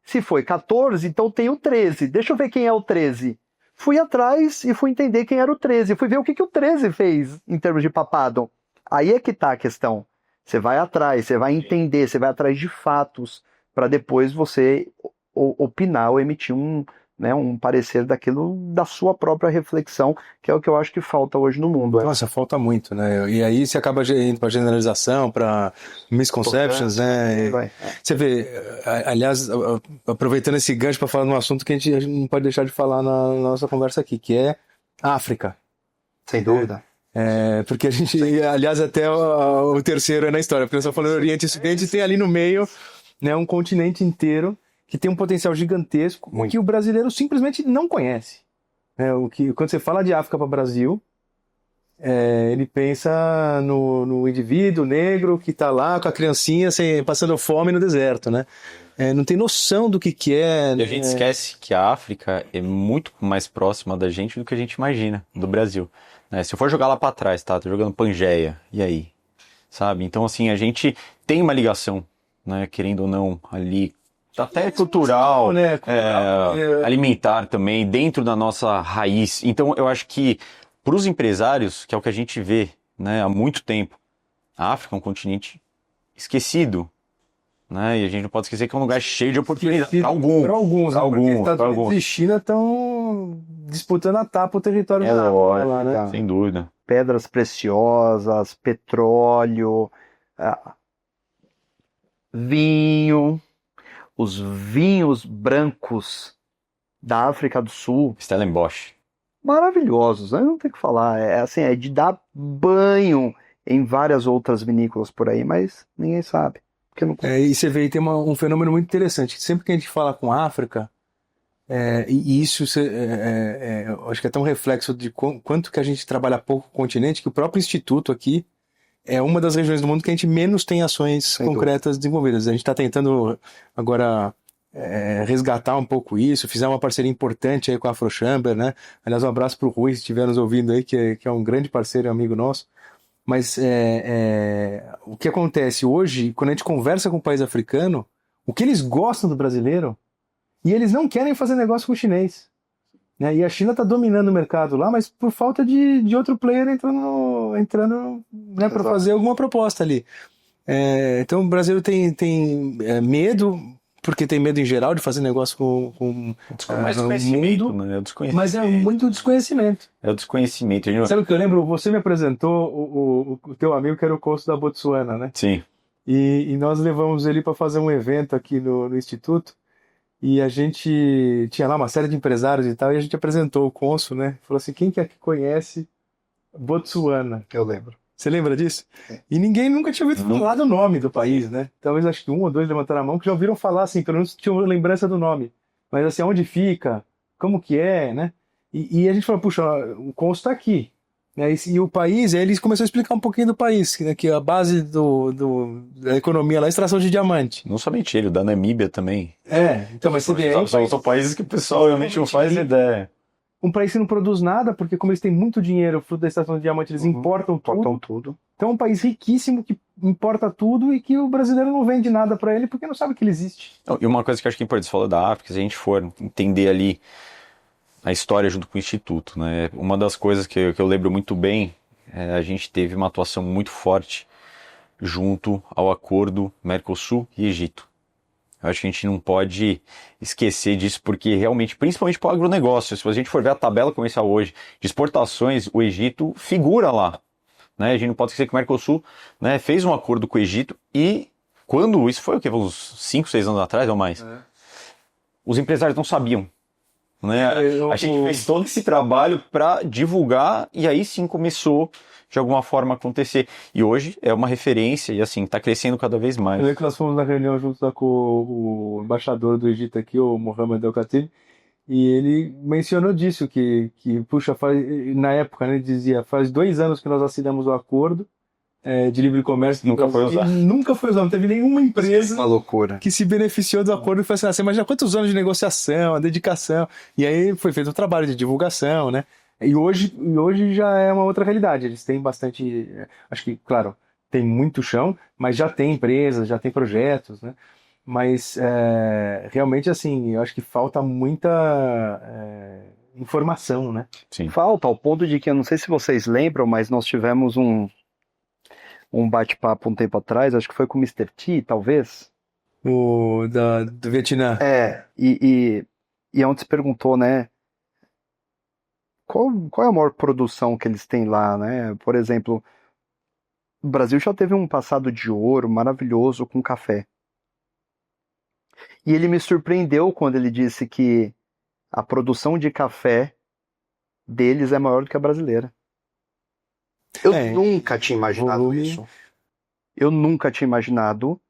se foi 14, então tem o 13, deixa eu ver quem é o 13. Fui atrás e fui entender quem era o 13, fui ver o que o 13 fez em termos de papado. Aí é que está a questão. Você vai atrás, você vai entender, você vai atrás de fatos, para depois você opinar ou emitir um parecer daquilo da sua própria reflexão, que é o que eu acho que falta hoje no mundo. Nossa, falta muito, né? E aí você acaba indo para generalização, para misconceptions, né? Você vê, aliás, aproveitando esse gancho para falar de um assunto que a gente não pode deixar de falar na nossa conversa aqui, que é a África. Sem dúvida. Porque a gente, aliás, até o terceiro é na história, porque nós estamos falando Oriente e Ocidente, tem ali no meio, né, um continente inteiro que tem um potencial gigantesco que o brasileiro simplesmente não conhece. Quando você fala de África para o Brasil, ele pensa no indivíduo negro que está lá com a criancinha passando fome no deserto, né? Não tem noção do que é. E a gente esquece que a África é muito mais próxima da gente do que a gente imagina, do Brasil. Se eu for jogar lá para trás, tá? Tô jogando Pangeia, e aí? Sabe? Então, assim, a gente tem uma ligação, né? Querendo ou não, ali, até cultural, né? Alimentar também, dentro da nossa raiz. Então, eu acho que para os empresários, que é o que a gente vê, né, há muito tempo, a África é um continente esquecido, né? E a gente não pode esquecer que é um lugar cheio de oportunidades. Para alguns, Estados Unidos e China estão disputando a tapa o território da África lá, né? Sem dúvida. Pedras preciosas, petróleo, vinho, os vinhos brancos da África do Sul. Stellenbosch. Maravilhosos, né? Não tem o que falar. É de dar banho em várias outras vinícolas por aí, mas ninguém sabe. E você vê, tem um fenômeno muito interessante. Sempre que a gente fala com a África, e isso acho que é tão reflexo de quanto que a gente trabalha pouco com o continente, que o próprio Instituto aqui é uma das regiões do mundo que a gente menos tem ações concretas desenvolvidas. A gente está tentando agora resgatar um pouco isso, fizemos uma parceria importante aí com a Afrochamber, né? Aliás, um abraço para o Rui, se estiver nos ouvindo aí, que é um grande parceiro e amigo nosso. Mas o que acontece hoje, quando a gente conversa com o país africano, o que eles gostam do brasileiro, e eles não querem fazer negócio com o chinês. Né? E a China está dominando o mercado lá, mas por falta de outro player entrando né, para fazer alguma proposta ali. Então o Brasil tem medo, porque tem medo em geral de fazer negócio com o desconhecimento, mundo, né? É o desconhecimento. Mas é muito desconhecimento. É o desconhecimento. Sabe o que eu lembro? Você me apresentou o teu amigo que era o cônsul da Botsuana, né? Sim. E nós levamos ele para fazer um evento aqui no Instituto, e a gente tinha lá uma série de empresários e tal, e a gente apresentou o cônsul, né? Falou assim, quem que é que conhece Botsuana? Eu lembro. Você lembra disso? E ninguém nunca tinha ouvido falar do nome do país, né? Talvez acho que um ou dois levantaram a mão que já ouviram falar, assim, pelo menos tinham lembrança do nome. Mas assim, onde fica? Como que é, né? E a gente falou, puxa, o cônsul está aqui. Né? E o país, aí eles começaram a explicar um pouquinho do país, né? Que a base da economia lá é a extração de diamante. Não somente ele, o da Namíbia também. Então, mas você vê aí... São países que o pessoal realmente não faz ideia. Um país que não produz nada, porque como eles têm muito dinheiro, fruto da extração de diamante, eles importam tudo. Então é um país riquíssimo que importa tudo e que o brasileiro não vende nada para ele porque não sabe que ele existe. E uma coisa que eu acho que é importante, você falou da África, se a gente for entender ali a história junto com o Instituto, né? Uma das coisas que eu lembro muito bem, a gente teve uma atuação muito forte junto ao acordo Mercosul e Egito. Eu acho que a gente não pode esquecer disso, porque realmente, principalmente para o agronegócio, se a gente for ver a tabela comercial hoje de exportações, o Egito figura lá. Né? A gente não pode esquecer que o Mercosul, né, fez um acordo com o Egito e quando, isso foi o quê? Uns 5, 6 anos atrás ou mais? Os empresários não sabiam. Né? A gente fez todo esse trabalho para divulgar e aí sim começou de alguma forma acontecer. E hoje é uma referência e assim, está crescendo cada vez mais. Eu lembro que nós fomos na reunião junto com o embaixador do Egito aqui, o Mohamed El Khatib, e ele mencionou disso, que puxa, na época, né, ele dizia, faz 2 anos que nós assinamos o acordo de livre comércio. Nunca foi usado. Nunca foi usado, não teve nenhuma empresa uma loucura que se beneficiou do acordo e falou assim, você imagina quantos anos de negociação, a dedicação, e aí foi feito um trabalho de divulgação, né? E hoje já é uma outra realidade. Eles têm bastante... Acho que, claro, tem muito chão, mas já tem empresas, já tem projetos, né? Mas, realmente, assim, eu acho que falta muita informação, né? Sim. Falta, ao ponto de que, eu não sei se vocês lembram, mas nós tivemos um bate-papo um tempo atrás, acho que foi com o Mr. T, talvez. Do Vietnã. E onde se perguntou, né? Qual é a maior produção que eles têm lá, né? Por exemplo, o Brasil já teve um passado de ouro maravilhoso com café. E ele me surpreendeu quando ele disse que a produção de café deles é maior do que a brasileira. Eu É, nunca tinha imaginado volume. isso. Eu nunca tinha imaginado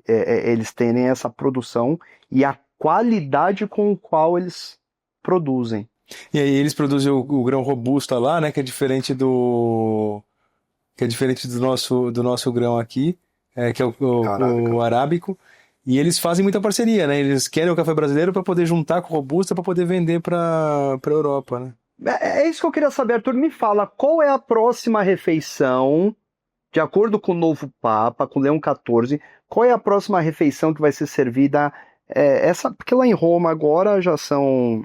eles terem essa produção e a qualidade com o qual eles produzem. E aí eles produzem o grão robusta lá, né? Que é diferente do nosso grão aqui, que é Arábica. o arábico. E eles fazem muita parceria, né? Eles querem o café brasileiro para poder juntar com o robusta para poder vender para Europa, né? É isso que eu queria saber, Arthur. Me fala, qual é a próxima refeição, de acordo com o novo Papa, com Leão XIV, qual é a próxima refeição que vai ser servida? Porque lá em Roma agora já são.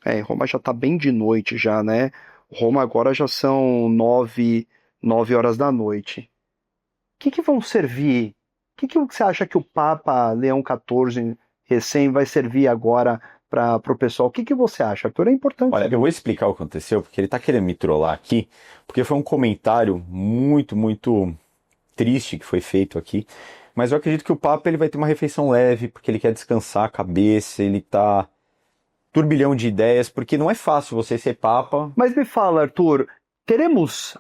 Em Roma já tá bem de noite já, né? Roma agora já são 9 horas da noite. O que vão servir? O que você acha que o Papa Leão XIV recém vai servir agora para o pessoal? O que você acha, Arthur? É importante. Olha, eu vou explicar o que aconteceu, porque ele tá querendo me trollar aqui, porque foi um comentário muito, muito triste que foi feito aqui. Mas eu acredito que o Papa ele vai ter uma refeição leve, porque ele quer descansar a cabeça, ele tá turbilhão de ideias, porque não é fácil você ser Papa. Mas me fala, Arthur, teremos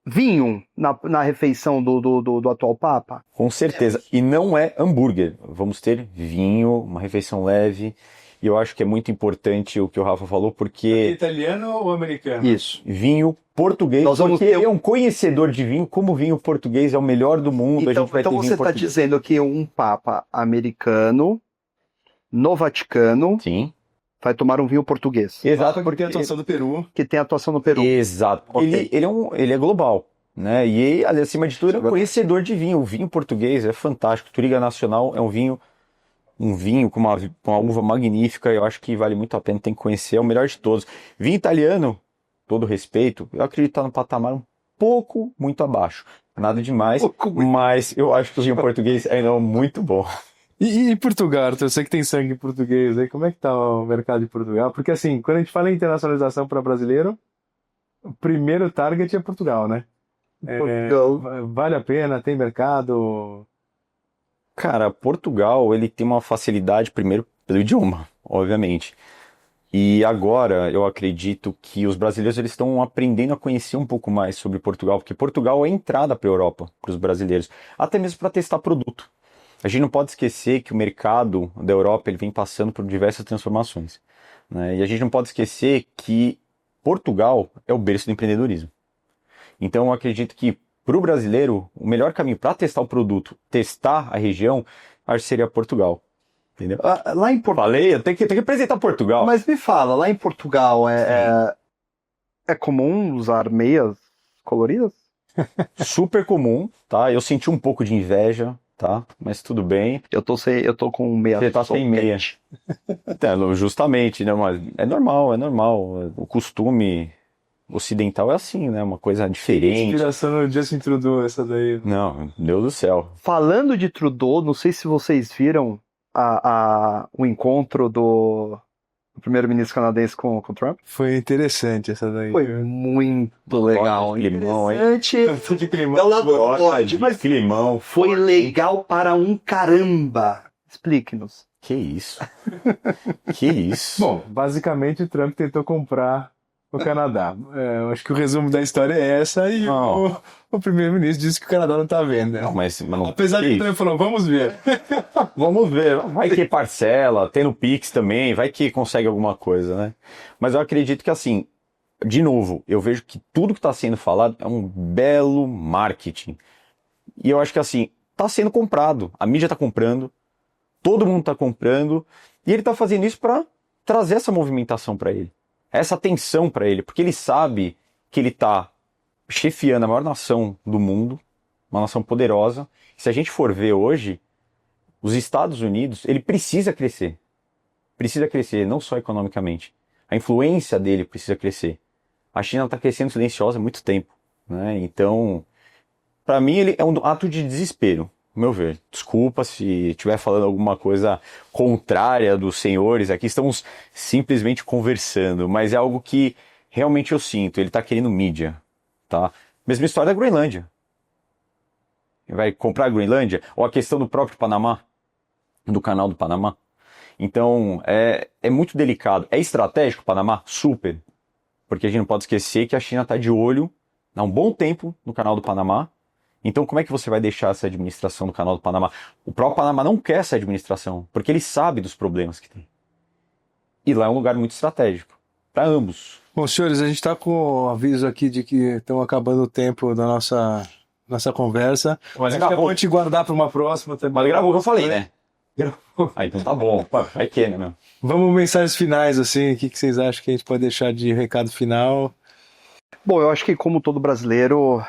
vinho na refeição do atual Papa? Com certeza. E não é hambúrguer. Vamos ter vinho, uma refeição leve. E eu acho que é muito importante o que o Rafa falou, porque Italiano ou americano? Isso. vinho português, Nós vamos porque ter ele é um conhecedor de vinho, como o vinho português é o melhor do mundo, a Então, gente vai então ter você vinho está português. dizendo que um Papa americano, no Vaticano, Sim, vai tomar um vinho português, exato, Porque tem a atuação do Peru. que tem atuação no Peru. Exato. Ok. Ele é global, né? E ele, acima de tudo, é um Verdade. conhecedor de vinho. O vinho português é fantástico. Turiga Nacional é um vinho com uma uva magnífica. Eu acho que vale muito a pena, tem que conhecer. É o melhor de todos. Vinho italiano, todo respeito, eu acredito que tá no patamar um pouco, muito abaixo. Nada demais, mas eu acho que o vinho português ainda é muito bom. E Portugal, Arthur? Eu sei que tem sangue português aí. Como é que tá o mercado de Portugal? Porque assim, quando a gente fala em internacionalização para brasileiro, o primeiro target é Portugal, né? Vale a pena? Tem mercado? Cara, Portugal, ele tem uma facilidade, primeiro, pelo idioma, obviamente. E agora, eu acredito que os brasileiros eles estão aprendendo a conhecer um pouco mais sobre Portugal, porque Portugal é a entrada para a Europa, para os brasileiros, até mesmo para testar produto. A gente não pode esquecer que o mercado da Europa ele vem passando por diversas transformações, né? E a gente não pode esquecer que Portugal é o berço do empreendedorismo. Então, eu acredito que para o brasileiro, o melhor caminho para testar o produto, testar a região, acho que seria Portugal. Entendeu? Lá em Portugal. Falei, eu tenho que representar Portugal. Mas me fala, lá em Portugal é comum usar meias coloridas? Super comum, tá? Eu senti um pouco de inveja, tá? Mas tudo bem. Eu tô com meia. Você tá sem meia. Justamente, né? Mas é normal, é normal. O costume ocidental é assim, né? Uma coisa diferente. Inspiração no Justin Trudeau, essa daí. Não, Deus do céu. Falando de Trudeau, não sei se vocês viram o encontro do primeiro-ministro canadense com o Trump. Foi interessante essa daí. Foi muito legal. Gosta de climão, hein? Interessante. Tanto de Eu climão. não pode, mas Climão. foi legal para um caramba. Explique-nos. Que isso? Que isso? Bom, basicamente o Trump tentou comprar o Canadá. Eu acho que o resumo da história é essa e o primeiro-ministro disse que o Canadá não está à venda. Não, mas não, Apesar de que o Trump falou, vamos ver. vamos ver, vai que parcela, tem no Pix também, vai que consegue alguma coisa, né? Mas eu acredito que assim, de novo, eu vejo que tudo que está sendo falado é um belo marketing. E eu acho que assim, está sendo comprado, a mídia está comprando, todo mundo está comprando, e ele está fazendo isso para trazer essa movimentação para ele, essa atenção para ele, porque ele sabe que ele está chefiando a maior nação do mundo, uma nação poderosa. Se a gente for ver hoje, os Estados Unidos, ele precisa crescer, não só economicamente. A influência dele precisa crescer. A China está crescendo silenciosa há muito tempo, né? Então, para mim, ele é um ato de desespero, ao meu ver. Desculpa se estiver falando alguma coisa contrária dos senhores aqui, estamos simplesmente conversando, mas é algo que realmente eu sinto, ele está querendo mídia, tá? Mesma história da Groenlândia. Vai comprar a Groenlândia? Ou a questão do próprio Panamá, do canal do Panamá. Então, é muito delicado. É estratégico o Panamá? Super. Porque a gente não pode esquecer que a China está de olho há um bom tempo no Canal do Panamá. Então, como é que você vai deixar essa administração do Canal do Panamá? O próprio Panamá não quer essa administração, porque ele sabe dos problemas que tem. E lá é um lugar muito estratégico, para ambos. Bom, senhores, a gente está com o aviso aqui de que estão acabando o tempo da nossa conversa. Mas Acho que é bom a gente guardar para uma próxima também. Mas gravou o que eu falei, né? Gravou. Ah, então tá bom. Vai que, né, meu? Vamos mensagens finais, assim. O que vocês acham que a gente pode deixar de recado final? Bom, eu acho que como todo brasileiro,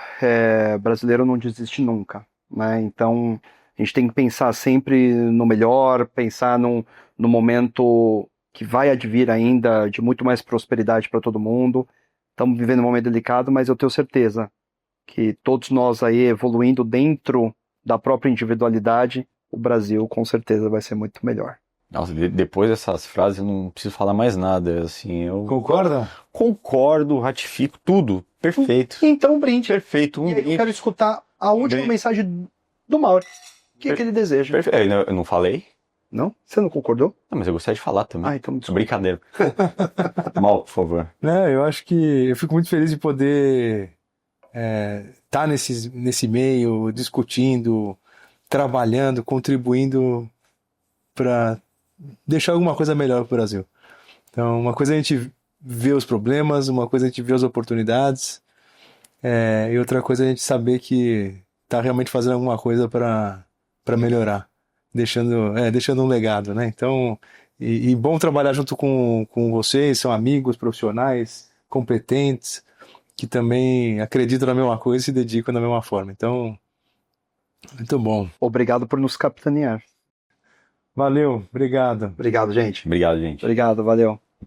brasileiro não desiste nunca, né? Então, a gente tem que pensar sempre no melhor, pensar no momento que vai advir ainda de muito mais prosperidade para todo mundo. Estamos vivendo um momento delicado, mas eu tenho certeza que todos nós aí evoluindo dentro da própria individualidade, o Brasil com certeza vai ser muito melhor. Nossa, depois dessas frases eu não preciso falar mais nada, assim, eu Concorda? concordo, ratifico tudo, perfeito, Então, brinde. perfeito, E aí eu quero escutar a última brinde. mensagem do Mauro. O que é que ele deseja? perfeito. Eu não falei? Não? Você não concordou? Não, mas eu gostaria de falar também. Ah, então me desculpa. Brincadeira. Mal, por favor. Não, eu acho que eu fico muito feliz de poder estar nesse meio, discutindo, trabalhando, contribuindo para deixar alguma coisa melhor para o Brasil. Então, uma coisa é a gente ver os problemas, uma coisa é a gente ver as oportunidades, e outra coisa é a gente saber que está realmente fazendo alguma coisa para melhorar, deixando um legado, né? Então, e bom trabalhar junto com vocês, são amigos, profissionais, competentes, que também acreditam na mesma coisa e se dedicam da mesma forma. Então, muito bom. Obrigado por nos capitanear. Valeu, obrigado. Obrigado, gente. Obrigado, gente. Obrigado, valeu.